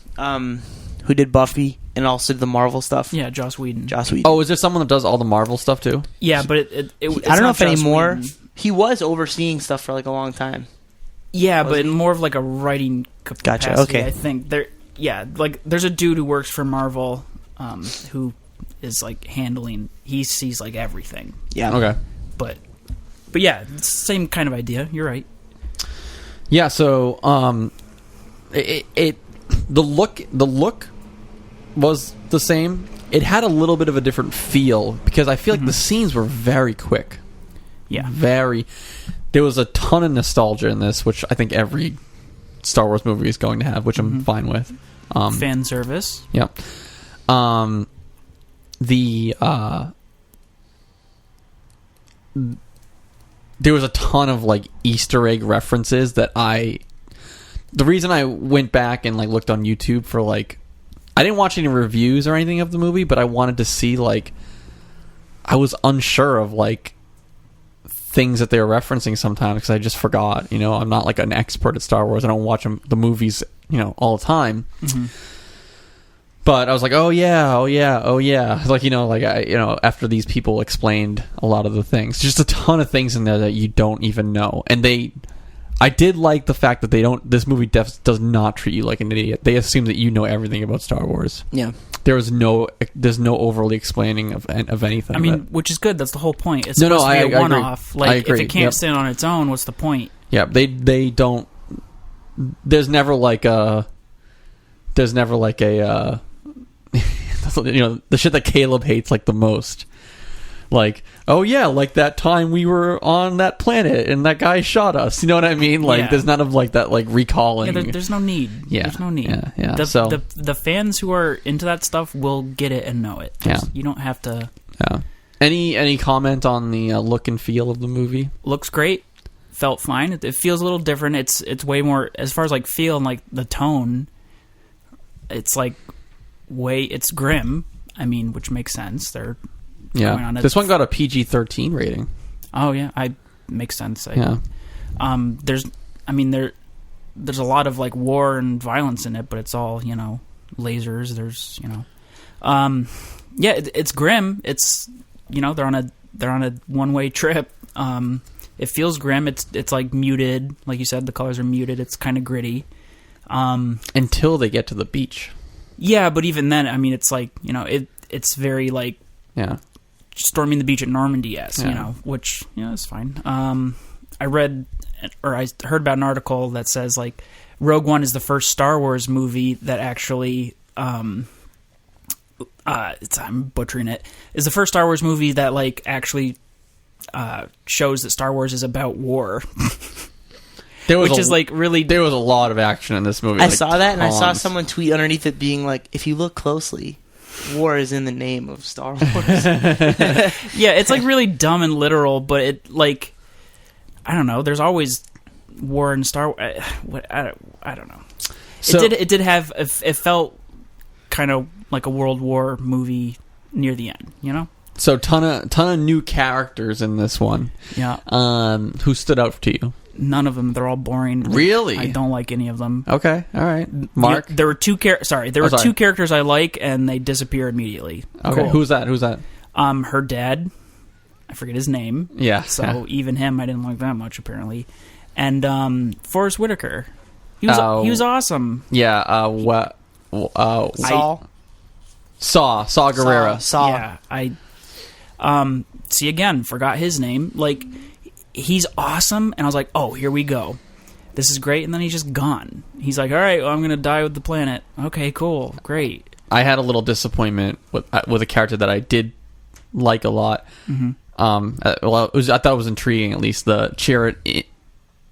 Who did Buffy and also the Marvel stuff? Yeah, Joss Whedon. Joss Whedon. Oh, is there someone that does all the Marvel stuff too? Yeah, but it's I don't know not if Joss anymore. Whedon. He was overseeing stuff for like a long time. Yeah, Was but he? more of like a writing capacity. Gotcha, okay. I think there's a dude who works for Marvel, who is like handling. He sees like everything. Yeah. Okay. But yeah, it's the same kind of idea. You're right. Yeah. So the look was the same. It had a little bit of a different feel because I feel like the scenes were very quick. Yeah. There was a ton of nostalgia in this, which I think every Star Wars movie is going to have, which I'm fine with. Fan service. Yeah. There was a ton of like Easter egg references that the reason I went back and like looked on YouTube for like, I didn't watch any reviews or anything of the movie, but I wanted to see like, I was unsure of like things that they were referencing sometimes because I just forgot. You know, I'm not like an expert at Star Wars. I don't watch the movies, you know, all the time. Mm-hmm. But I was like, oh yeah. Like, you know, like after these people explained a lot of the things, just a ton of things in there that you don't even know. And I did like the fact that this movie does not treat you like an idiot. They assume that you know everything about Star Wars. Yeah. There's no overly explaining of anything. I mean, which is good. That's the whole point. It's No, supposed to be a I one-off. agree. Like, I agree. if it can't stand on its own, what's the point? Yeah, they don't. There's never like a. You know, the shit that Caleb hates like the most. Like, oh yeah, like that time we were on that planet and that guy shot us. You know what I mean? Like, there's none of like that like recalling. Yeah, there's no need. Yeah, there's no need. Yeah. The fans who are into that stuff will get it and know it. You don't have to. Yeah. Any comment on the look and feel of the movie? Looks great. Felt fine. It feels a little different. It's way more as far as like feel and like the tone. It's like it's grim. I mean, which makes sense. They're going on this one got a PG-13 rating. Oh yeah, makes sense. Yeah. There's a lot of like war and violence in it, but it's all, you know, lasers. There's, you know, it's grim. It's, you know, they're on a one-way trip. It feels grim. It's like muted, like you said. The colors are muted. It's kind of gritty. Until they get to the beach. Yeah, but even then, I mean, it's like, you know, it's very like storming the beach at Normandy-esque, you know, which, you know, is fine. I read or I heard about an article that says like Rogue One is the first Star Wars movie that actually I'm butchering it, is the first Star Wars movie that like actually shows that Star Wars is about war. Which is like really... There was a lot of action in this movie. I saw that, and I saw someone tweet underneath it being like, if you look closely, war is in the name of Star Wars. Yeah, it's like really dumb and literal, but it like... I don't know. There's always war in Star Wars. I don't know. So, it did have... It felt kind of like a World War movie near the end, you know? So ton of new characters in this one. Yeah. Who stood out to you? None of them. They're all boring. Really? I don't like any of them. Okay, all right. Mark? There were two two characters I like, and they disappear immediately. Okay, cool. Who's that? Her dad. I forget his name. Yeah. So even him, I didn't like that much, apparently. And Forrest Whitaker. He was awesome. Yeah, Saul Gerrera. Saul. Yeah, see, again, forgot his name. Like, he's awesome, and I was like, oh, here we go. This is great, and then he's just gone. He's like, all right, well, I'm going to die with the planet. Okay, cool, great. I had a little disappointment with a character that I did like a lot. Mm-hmm. I thought it was intriguing, at least. The Chirrut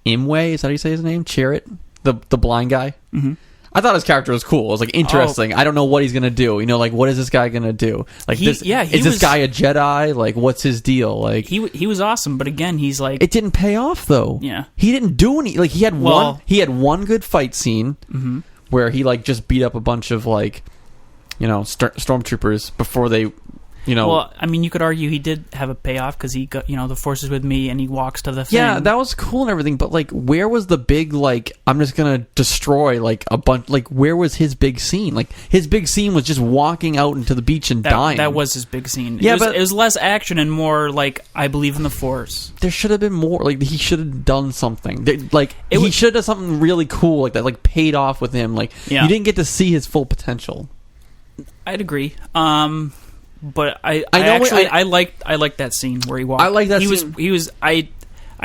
Imwe, is that how you say his name? Chirrut? The blind guy? Mm-hmm. I thought his character was cool. It was like interesting. I don't know what he's gonna do. You know, like what is this guy gonna do? Like is this guy a Jedi? Like what's his deal? Like he was awesome, but again, he's like it didn't pay off though. Yeah, he didn't do any. Like he had one good fight scene where he like just beat up a bunch of like, you know, stormtroopers before they. you know. Well, I mean, you could argue he did have a payoff because he got, the Force is with me, and he walks to the thing. Yeah, that was cool and everything, but like, where was the big like I'm just gonna destroy like a bunch? Like, where was his big scene? Like, his big scene was just walking out into the beach and dying. That was his big scene. Yeah, but it was less action and more like I believe in the Force. There should have been more. Like, he should have done something. He should have done something really cool like that. Like, paid off with him. Like, you didn't get to see his full potential. I'd agree. But I liked that scene where he walked. I like that scene. He was. I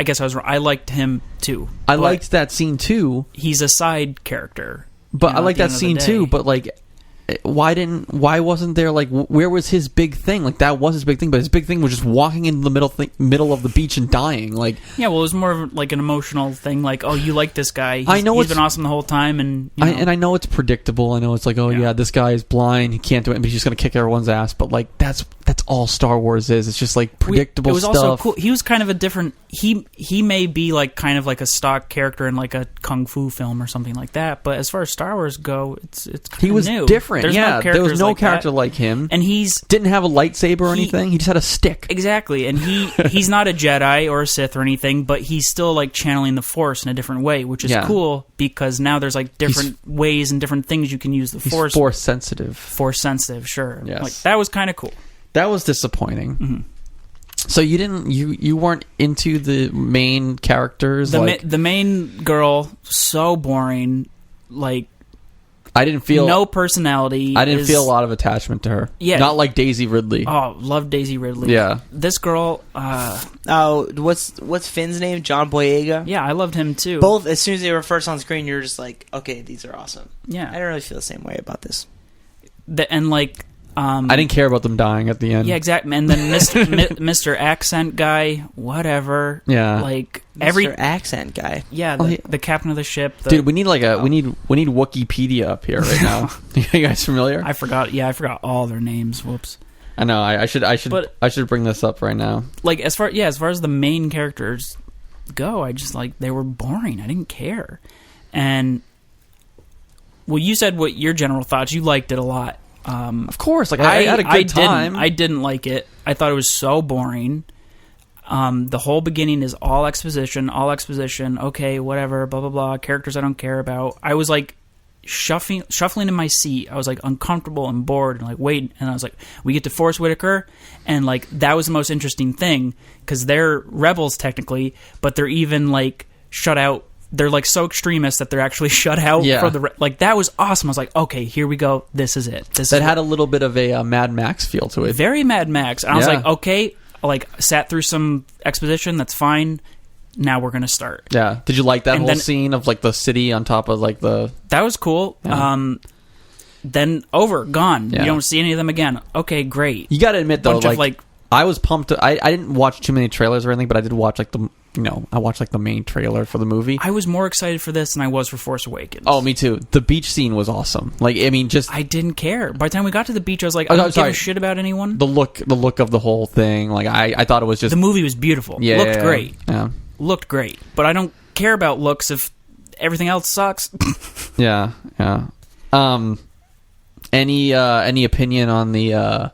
guess I was wrong. I liked him too. I liked that scene too. He's a side character. But I like that scene too. But like, why wasn't there like where was his big thing? Like, that was his big thing, but his big thing was just walking in the middle of the beach and dying. Like, yeah, well, it was more of like an emotional thing. Like, oh, you like this guy? I know he's been awesome the whole time, and I know it's predictable. I know it's like, oh yeah, this guy is blind, he can't do it, but he's just gonna kick everyone's ass. But like, that's all Star Wars is. It's just like predictable stuff. It was also cool. He was kind of a different. He may be like kind of like a stock character in like a kung fu film or something like that. But as far as Star Wars go, it's kind he was new. Different. There was no like character that. like him, and didn't have a lightsaber or anything. He just had a stick. Exactly, and he's not a Jedi or a Sith or anything, but he's still like channeling the Force in a different way, which is cool because now there's like different ways and different things you can use the Force. Force sensitive. Force sensitive, sure. Yes. Like, that was kind of cool. That was disappointing. Mm-hmm. So you weren't into the main characters? The main girl, so boring. Like, I didn't feel no personality. I didn't feel a lot of attachment to her. Yeah, not like Daisy Ridley. Oh, love Daisy Ridley. Yeah, this girl. What's Finn's name? John Boyega. Yeah, I loved him too. Both, as soon as they were first on screen, you're just like, okay, these are awesome. Yeah, I don't really feel the same way about this. I didn't care about them dying at the end. Yeah, exactly. And then Mr. Accent guy, whatever. Yeah, like Mr. Accent guy. Yeah, the captain of the ship. Dude, we need like we need Wikipedia up here right now. You guys familiar? I forgot. Yeah, I forgot all their names. Whoops. I know. I should bring this up right now. Like, as far as the main characters go, I just they were boring. I didn't care. And well, you said what your general thoughts. You liked it a lot. Of course, like I had a good time. I didn't like it. I thought it was so boring. The whole beginning is all exposition. Okay, whatever, blah blah blah. Characters I don't care about. I was like shuffling in my seat. I was like uncomfortable and bored and like wait. And I was like, we get to Forrest Whitaker, and like that was the most interesting thing because they're rebels technically, but they're even like shut out. They're like so extremist that they're actually shut out for the like. That was awesome. I was like, okay, here we go. This is it. That had a little bit of a Mad Max feel to it. Very Mad Max. And I was like, okay, like sat through some exposition. That's fine. Now we're gonna start. Yeah. Did you like that whole scene of like the city on top of like the? That was cool. Yeah. Then gone. Yeah. You don't see any of them again. Okay, great. You got to admit though, like I was pumped. I didn't watch too many trailers or anything, but I did watch like I watched like the main trailer for the movie. I was more excited for this than I was for Force Awakens. Oh, me too. The beach scene was awesome. Like, I mean, I didn't care. By the time we got to the beach, I was like, I don't give a shit about anyone. The look of the whole thing. Like, I thought it was just the movie was beautiful. Yeah, looked great. Yeah, looked great. But I don't care about looks if everything else sucks. Yeah. Any opinion on the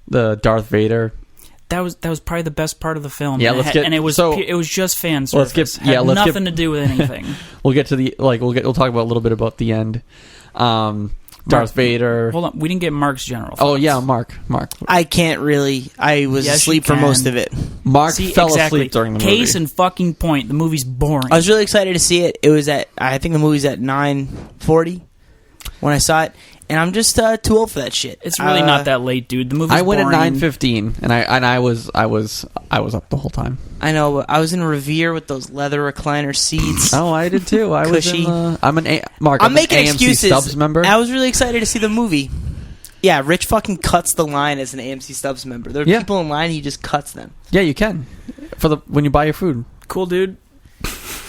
Darth Vader? That was probably the best part of the film. Yeah, it was just fan service. Had nothing to do with anything. We'll get to we'll talk about a little bit about the end. Darth Vader. Hold on, we didn't get Mark's general thoughts. Oh yeah, Mark. I can't really. I was asleep for most of it. Mark fell asleep during the movie. Case in fucking point. The movie's boring. I was really excited to see it. It was I think the movie's at 9:40 when I saw it. And I'm just too old for that shit. It's really not that late, dude. The movie's I went boring. at 9:15, and I was up the whole time. I know, but I was in Revere with those leather recliner seats. Oh, I did too. I Cushy. was. I'm making AMC excuses. Stubbs member. I was really excited to see the movie. Yeah, Rich fucking cuts the line as an AMC Stubbs member. There are people in line, he just cuts them. Yeah, you can when you buy your food. Cool, dude.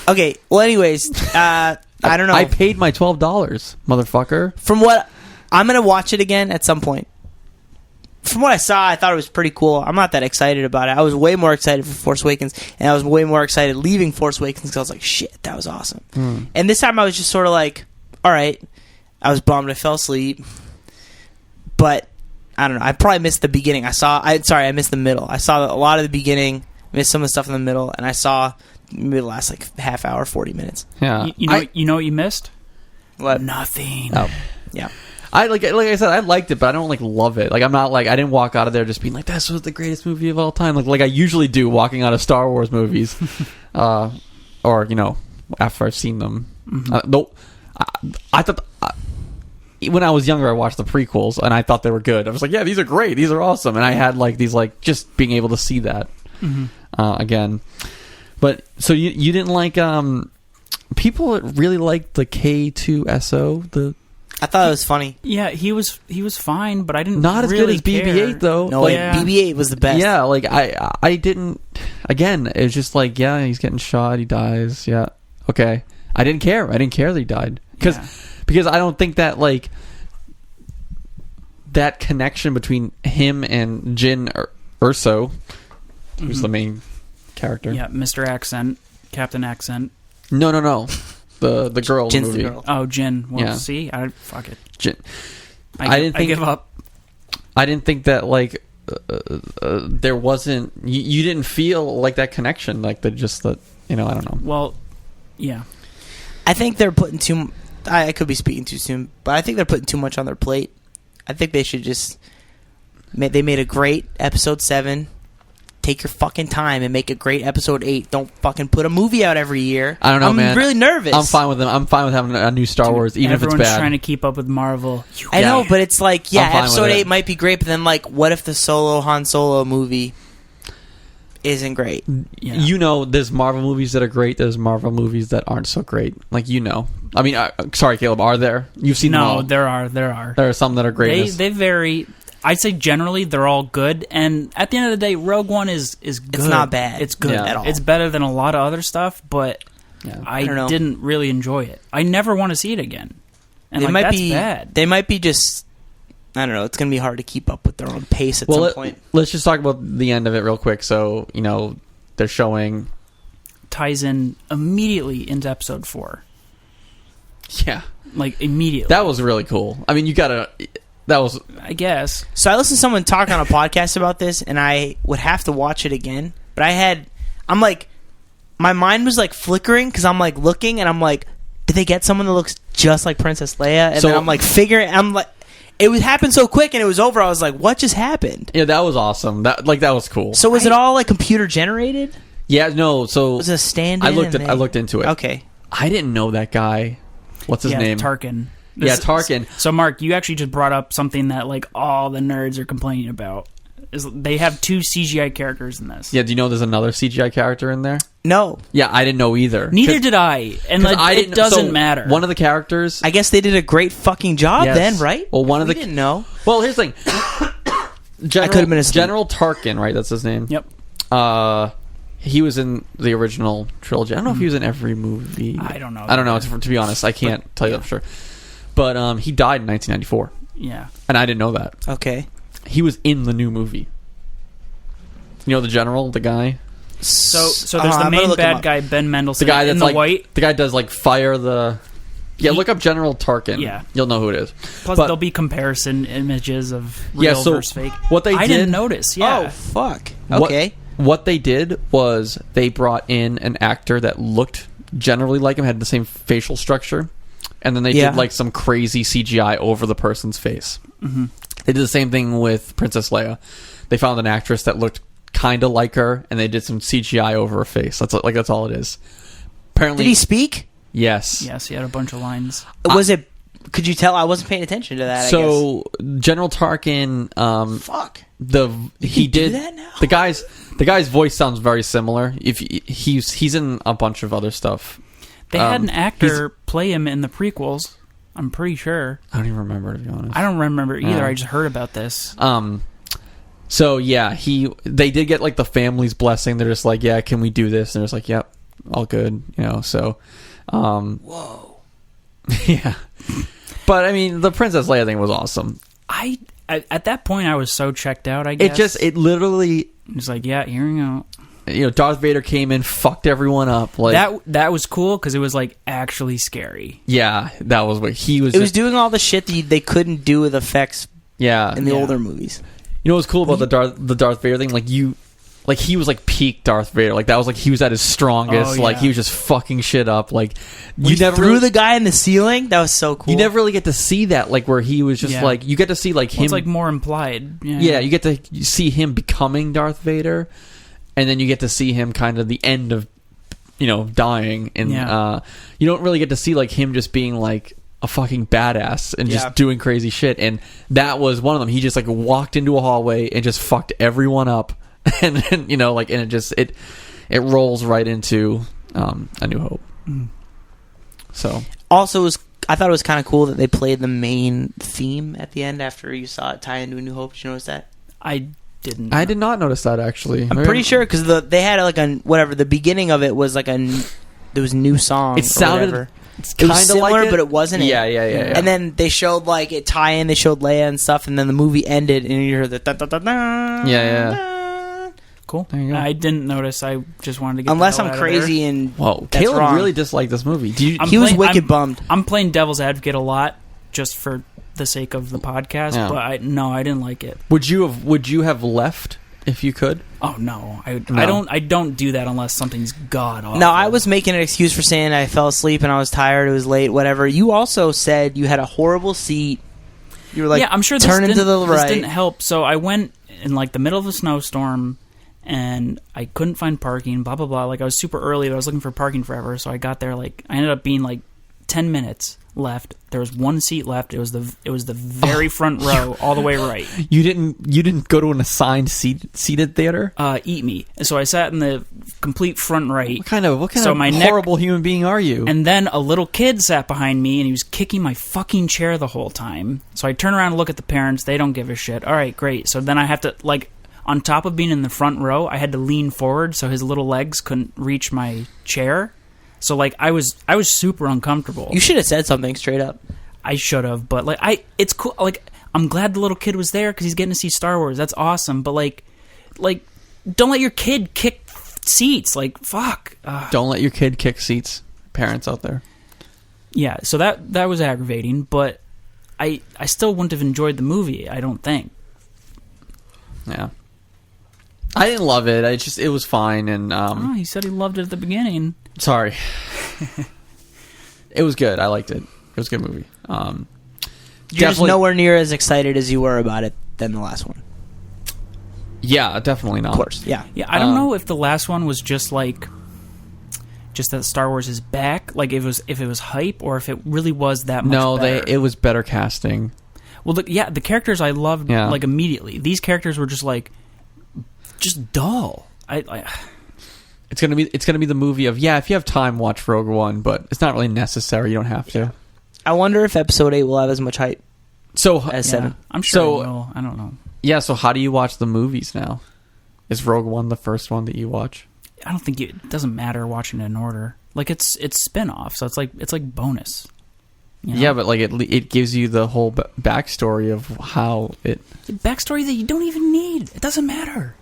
Okay. Well, anyways, I don't know. I paid my $12, motherfucker. From what. I'm going to watch it again at some point. From what I saw, I thought it was pretty cool. I'm not that excited about it. I was way more excited for Force Awakens, and I was way more excited leaving Force Awakens because I was like, shit, that was awesome. And this time I was just sort of like, all right. I was bummed I fell asleep. But I don't know. I probably missed the beginning. I missed the middle. I saw a lot of the beginning, missed some of the stuff in the middle, and I saw maybe the last like half hour, 40 minutes. Yeah. You know what you missed? What? Nothing. Oh, yeah. I like I said, I liked it, but I don't like love it. Like I'm not like I didn't walk out of there just being like this was the greatest movie of all time. Like I usually do walking out of Star Wars movies, or after I've seen them. I thought when I was younger, I watched the prequels and I thought they were good. I was like, yeah, these are great, these are awesome, and I had like these like just being able to see that again. But so you didn't like people really liked the K2SO I thought it was funny. Yeah, he was fine, but I didn't. Not as really good as BB-8 though. No, like, BB-8 was the best. Yeah, like I didn't. Again, it was just like, yeah, he's getting shot, he dies. Yeah, okay. I didn't care. I didn't care that he died because I don't think that like that connection between him and Jin Urso, who's the main character. Yeah, Mr. Accent, Captain Accent. No. The girl in Jin's the movie. the girl. Oh, Jin. Well, Yeah. see, fuck it. Jin. I give up. I didn't think that like there wasn't. You didn't feel like that connection, like I don't know. Well, yeah. I think they're putting too. I could be speaking too soon, but I think they're putting too much on their plate. I think they should just. They made a great episode 7. Take your fucking time and make a great episode 8. Don't fucking put a movie out every year. I don't know, man. I'm really nervous. I'm fine with them. I'm fine with having a new Star Wars, even if it's Everyone's bad. trying to keep up with Marvel. I know, but it's like, yeah, I'm fine episode with 8 it. might be great, but then like, what if the Han Solo movie isn't great? Yeah. There's Marvel movies that are great. There's Marvel movies that aren't so great. Like I mean, sorry, Caleb. Are there? You've seen them all. No, there are. There are some that are great. They vary. I'd say generally they're all good, and at the end of the day, Rogue One is good. It's not bad. It's good at all. It's better than a lot of other stuff, but I don't know. didn't really enjoy it. I never want to see it again. And that's bad. They might be just. I don't know. It's going to be hard to keep up with their own pace at some point. Let's just talk about the end of it real quick. So they're showing Ties in immediately into episode 4. Yeah, like immediately. That was really cool. I mean, that was, I guess. So I listened to someone talk on a podcast about this, and I would have to watch it again. But I'm like, my mind was like flickering because I'm like looking, and I'm like, did they get someone that looks just like Princess Leia? And then I'm like it happened so quick, and it was over. I was like, what just happened? Yeah, that was awesome. That was cool. So was it all like computer generated? Yeah, no. So was it a stand-in? I looked into it. Okay, I didn't know that guy. What's his name? Tarkin. Tarkin. So, Mark, you actually just brought up something that like all the nerds are complaining about. Is they have 2 CGI characters in this. Yeah, do you know there's another CGI character in there? No. Yeah, I didn't know either. Neither did I. And it doesn't matter. One of the characters... I guess they did a great fucking job then, right? Well, we didn't know. Well, here's the thing. I could have been asleep. General Tarkin, right? That's his name. Yep. He was in the original trilogy. I don't know if he was in every movie. I don't know. To be honest. I can't tell you that for sure. But he died in 1994. Yeah. And I didn't know that. Okay. He was in the new movie. The general, the guy. So there's the main bad guy, Ben Mendelsohn, the guy that's in the white. The guy does fire the. Yeah, look up General Tarkin. Yeah, you'll know who it is. Plus, there'll be comparison images of real versus fake. What they I didn't notice. Yeah. Oh fuck. Okay. What they did was they brought in an actor that looked generally like him, had the same facial structure, and then they did some crazy CGI over the person's face. Mm-hmm. They did the same thing with Princess Leia. They found an actress that looked kind of like her, and they did some CGI over her face. That's all it is. Apparently, did he speak? Yes. Yes, he had a bunch of lines. Could you tell? I wasn't paying attention to that. So General Tarkin, fuck. He did do that now? The guy's voice sounds very similar. If he's in a bunch of other stuff. They had an actor play him in the prequels. I'm pretty sure. I don't even remember, to be honest. I don't remember either. I just heard about this. So yeah, they did get the family's blessing. They're just like, yeah, can we do this? And they're just like, yep, all good. So, whoa, yeah. But I mean, the Princess Leia thing was awesome. At that point, I was so checked out. I guess it literally. It's like, yeah, here we go. Darth Vader came in, fucked everyone up. That was cool because it was actually scary. Yeah, that was what he was. It was doing all the shit that they couldn't do with effects Yeah. in the Yeah. older movies. You know what's cool about the Darth Vader thing? Like he was like peak Darth Vader. Like that was like he was at his strongest. Oh, Like yeah. he was just fucking shit up. Like You never threw really, the guy in the ceiling. That was so cool. you never really get to see that. Like where he was just Yeah. like you get to see like Well, him. it's like more implied. yeah, you get to see him becoming Darth Vader, and then you get to see him kind of the end of dying. And Yeah. you don't really get to see like him just being like a fucking badass and Yeah. just doing crazy shit. And that was one of them. He just like walked into a hallway and just fucked everyone up. And then, and it just it rolls right into A New Hope. So Also, I thought it was kind of cool that they played the main theme at the end after you saw it tie into A New Hope. Did you notice that? I didn't. I did not notice that actually. I'm pretty sure because they had like the beginning of it was like there was a new song. It sounded It kind was of similar, like it, but it wasn't. Yeah. And then they showed like it tie in. They showed Leia and stuff, and then the movie ended, and you heard the da da da da. Yeah. Cool. There you go. I didn't notice. I just wanted to get. Unless the hell I'm out of crazy and Whoa, that's Caleb wrong. really disliked this movie. Do you? I'm he was playing- wicked I'm- bummed. I'm playing devil's advocate a lot just for the sake of the podcast, Yeah. but I didn't like it. Would you have left if you could? Oh no, No. I don't do that unless something's god awful. No, I was making an excuse for saying I fell asleep and I was tired. It was late. Whatever. You also said you had a horrible seat. You were like, yeah, I'm sure this turn into the this right. didn't help. So I went in like the middle of a snowstorm, and I couldn't find parking. Blah blah blah. Like I was super early, but I was looking for parking forever. So I got there like I ended up being like 10 minutes left. There was one seat left. It was the very front row, all the way right. You didn't go to an assigned seated theater? Eat me. And so I sat in the complete front right. What kind of So my neck- horrible human being are you? And then a little kid sat behind me, and he was kicking my fucking chair the whole time. So I turn around and look at the parents. They don't give a shit. All right, great. So then I have to, like, on top of being in the front row, I had to lean forward so his little legs couldn't reach my chair. So, like, I was super uncomfortable. You should have said something straight up. I should have, but, like, it's cool. Like, I'm glad the little kid was there because he's getting to see Star Wars. That's awesome. But, like, don't let your kid kick seats. Like, fuck. Don't let your kid kick seats. Parents out there. Yeah, so that was aggravating, but I still wouldn't have enjoyed the movie, I don't think. Yeah. I didn't love it. It was fine. And Oh, he said he loved it at the beginning. sorry, it was good. I liked it. It was a good movie. You're just Definitely- nowhere near as excited as you were about it than the last one. Yeah, definitely not. Of course, yeah. Yeah, I don't know if the last one was just that Star Wars is back, like if it was hype, or if it really was that much No, better. it was better casting. Well, the characters I loved Yeah. like immediately. These characters were just dull. It's gonna be the movie of if you have time, watch Rogue One, but it's not really necessary. You don't have to. I wonder if Episode 8 will have as much hype So as Yeah, 7. I'm sure So- it will. I don't know. yeah. So how do you watch the movies now? Is Rogue One the first one that you watch? I don't think it doesn't matter watching it in order. Like it's spin-off, so it's like bonus. You know? Yeah, but like it gives you the whole backstory of how it. The backstory that you don't even need. It doesn't matter.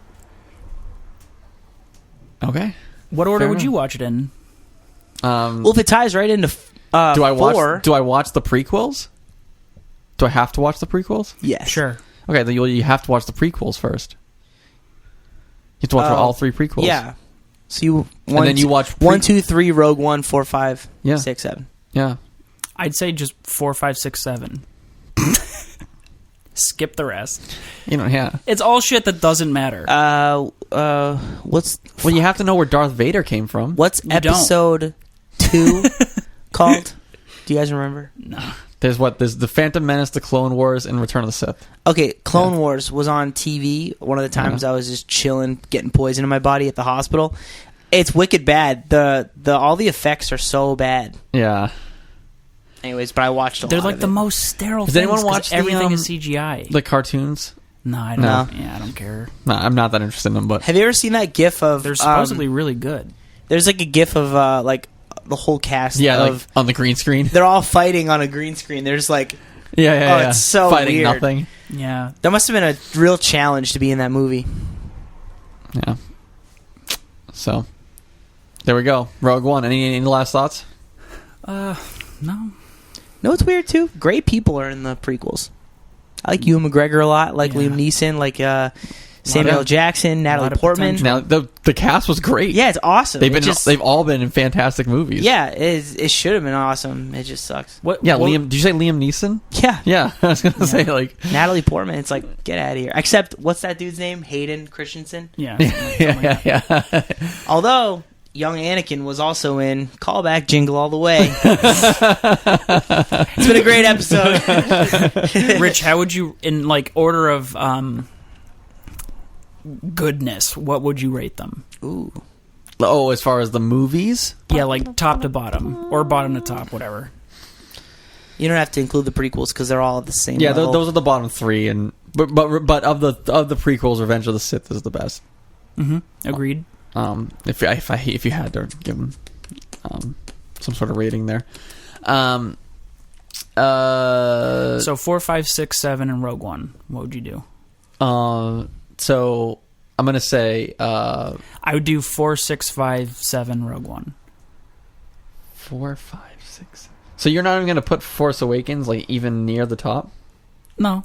Okay. What order Fair would you enough. watch it in? Well, if it ties right into Do I watch? 4, Do I watch the prequels? Do I have to watch the prequels? yes. Sure. Okay, then you have to watch the prequels first. You have to watch all 3 prequels. Yeah. So you And then you watch 1, 2, 3, Rogue One, 4, 5, Yeah. 6, 7. Yeah. I'd say just 4, 5, 6, 7. Skip the rest. Yeah. It's all shit that doesn't matter. What's Well, you have to know where Darth Vader came from. what's You don't. episode 2 called? Do you guys remember? No. There's the Phantom Menace, the Clone Wars, and Return of the Sith. Okay, Clone Wars was on TV. One of the times I was just chilling, getting poison in my body at the hospital. It's wicked bad. The all the effects are so bad. Yeah. Anyways, but I watched a They're lot like of the it. most sterile Does things anyone 'cause watch the, everything is CGI. The cartoons? No, I don't. No. Yeah, I don't care. No, I'm not that interested in them, but Have you ever seen that GIF of? They're supposedly really good. There's like a GIF of like the whole cast. yeah, of, like on the green screen. they're all fighting on a green screen. There's like Yeah. Oh, it's so fighting weird. nothing. Yeah. that must have been a real challenge to be in that movie. Yeah. So there we go. Rogue One. Any last thoughts? No. No, it's weird too. Great people are in the prequels. I like Ewan McGregor a lot. Like Yeah. Liam Neeson. Like Samuel L. Jackson, Natalie of Portman. potential. Now the cast was great. Yeah, it's awesome. They've all been in fantastic movies. Yeah, it should have been awesome. It just sucks. Yeah, Liam. Did you say Liam Neeson? Yeah. Yeah, I was gonna say like Natalie Portman. It's like, get out of here. Except, what's that dude's name? Hayden Christensen. Yeah. yeah. Although young Anakin was also in callback Jingle All the Way. It's been a great episode. Rich, how would you, in like order of goodness, what would you rate them? Ooh. Oh, as far as the movies, Yeah, like top to bottom or bottom to top, whatever. You don't have to include the prequels because they're all at the same yeah, level. those are the bottom three, and but of the prequels, Revenge of the Sith is the best. Mm-hmm. Agreed. If you had to give them some sort of rating there, So 4, 5, 6, 7, and Rogue One. What would you do? So I'm gonna say I would do 4, 6, 5, 7, Rogue One. 4, 5, 6. So you're not even gonna put Force Awakens like even near the top? No,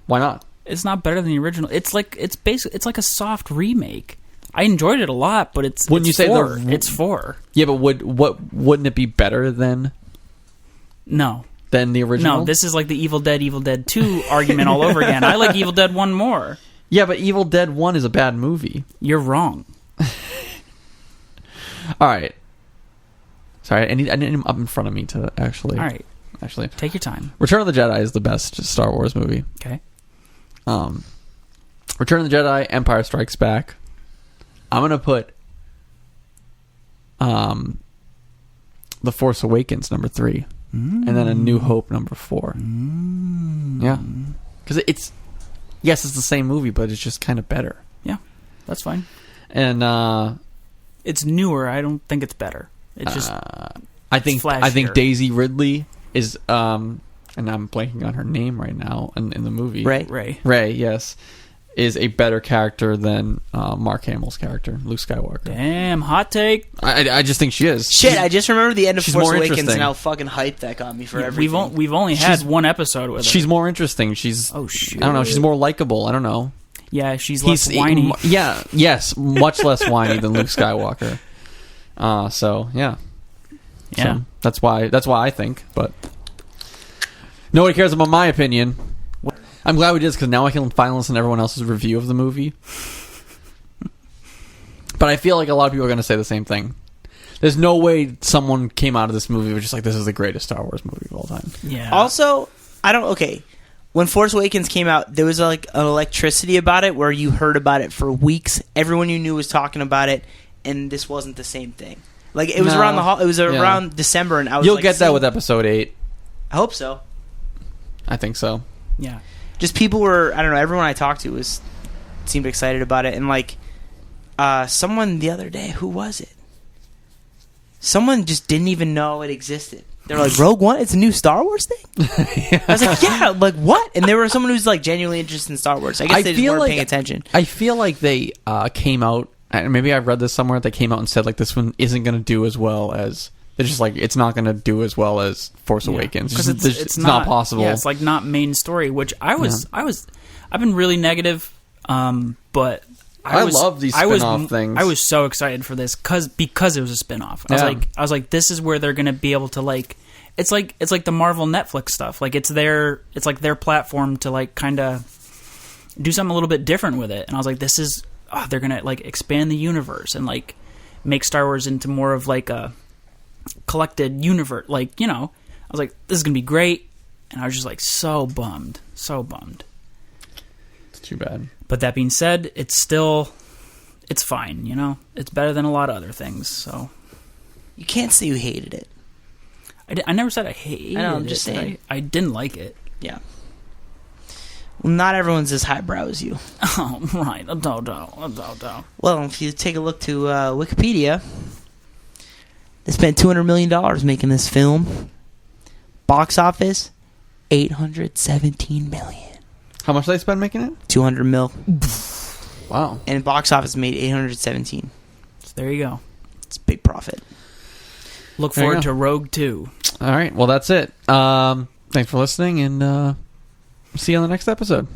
Why not? it's not better than the original. It's like a soft remake. I enjoyed it a lot, but it's Wouldn't it's you say 4. the- It's 4. Yeah, but wouldn't it be better than No. the original? No, this is like the Evil Dead 2 argument all over again. I like Evil Dead 1 more. Yeah, but Evil Dead 1 is a bad movie. You're wrong. All right. Sorry, I need him up in front of me to actually. All right, Actually, take your time. Return of the Jedi is the best Star Wars movie. Okay. Return of the Jedi, Empire Strikes Back. I'm gonna put The Force Awakens number 3, and then A New Hope number 4. Yeah, because it's it's the same movie, but it's just kind of better. Yeah, that's fine. And It's newer. I don't think it's better. It's just I think flashier. Daisy Ridley is and I'm blanking on her name right now in the movie. Ray. Yes, is a better character than Mark Hamill's character, Luke Skywalker. Damn, hot take. I just think she is. Shit, I just remembered the end of she's Force more Awakens interesting. and how fucking hyped that got me for everything. We've only had one episode with her. She's more interesting. She's Oh, shit. I don't know. She's more likable. I don't know. Yeah, she's less whiny. Yes, much less whiny than Luke Skywalker. So yeah. Yeah. So that's why I think, but nobody cares about my opinion. I'm glad we did this because now I can finally listen to everyone else's review of the movie. But I feel like a lot of people are going to say the same thing. There's no way someone came out of this movie was just like, this is the greatest Star Wars movie of all time. Yeah. Also, when Force Awakens came out, there was like an electricity about it where you heard about it for weeks. Everyone you knew was talking about it, and this wasn't the same thing. Like it was around December, and I was. You'll like, get that with Episode 8. I hope so. I think so. Yeah. Just people were. I don't know. Everyone I talked to seemed excited about it, and like someone the other day, who was it? Someone just didn't even know it existed. They're like, Rogue One? It's a new Star Wars thing? I was like, yeah, like what? And there was someone who's like genuinely interested in Star Wars. I guess they just weren't paying attention. I feel like they came out, and maybe I've read this somewhere, they came out and said like this one isn't going to do as well as, they're just like, it's not going to do as well as Force Awakens. Because it's not possible. Yeah, it's like not main story, which I've been really negative, but I love these spin-off things. I was so excited for this because it was a spin-off. I was like, this is where they're going to be able to like. It's like the Marvel Netflix stuff. Like it's their platform to like kind of do something a little bit different with it. And I was like, this is they're going to like expand the universe and like make Star Wars into more of like a collected universe. Like, you know, I was like, this is going to be great. And I was just like so bummed. It's too bad. But that being said, it's fine, you know? It's better than a lot of other things, so. You can't say you hated it. I never said I hated it. I know, I'm just saying. I didn't like it. Yeah. Well, not everyone's as highbrow as you. Oh, right. A dodo. Well, if you take a look to Wikipedia, they spent $200 million making this film. Box office, $817 million. How much did they spend making it? 200 mil. Wow. And box office made 817. So there you go. It's a big profit. Look There you forward go. to Rogue 2. All right. Well, that's it. Thanks for listening, and see you on the next episode.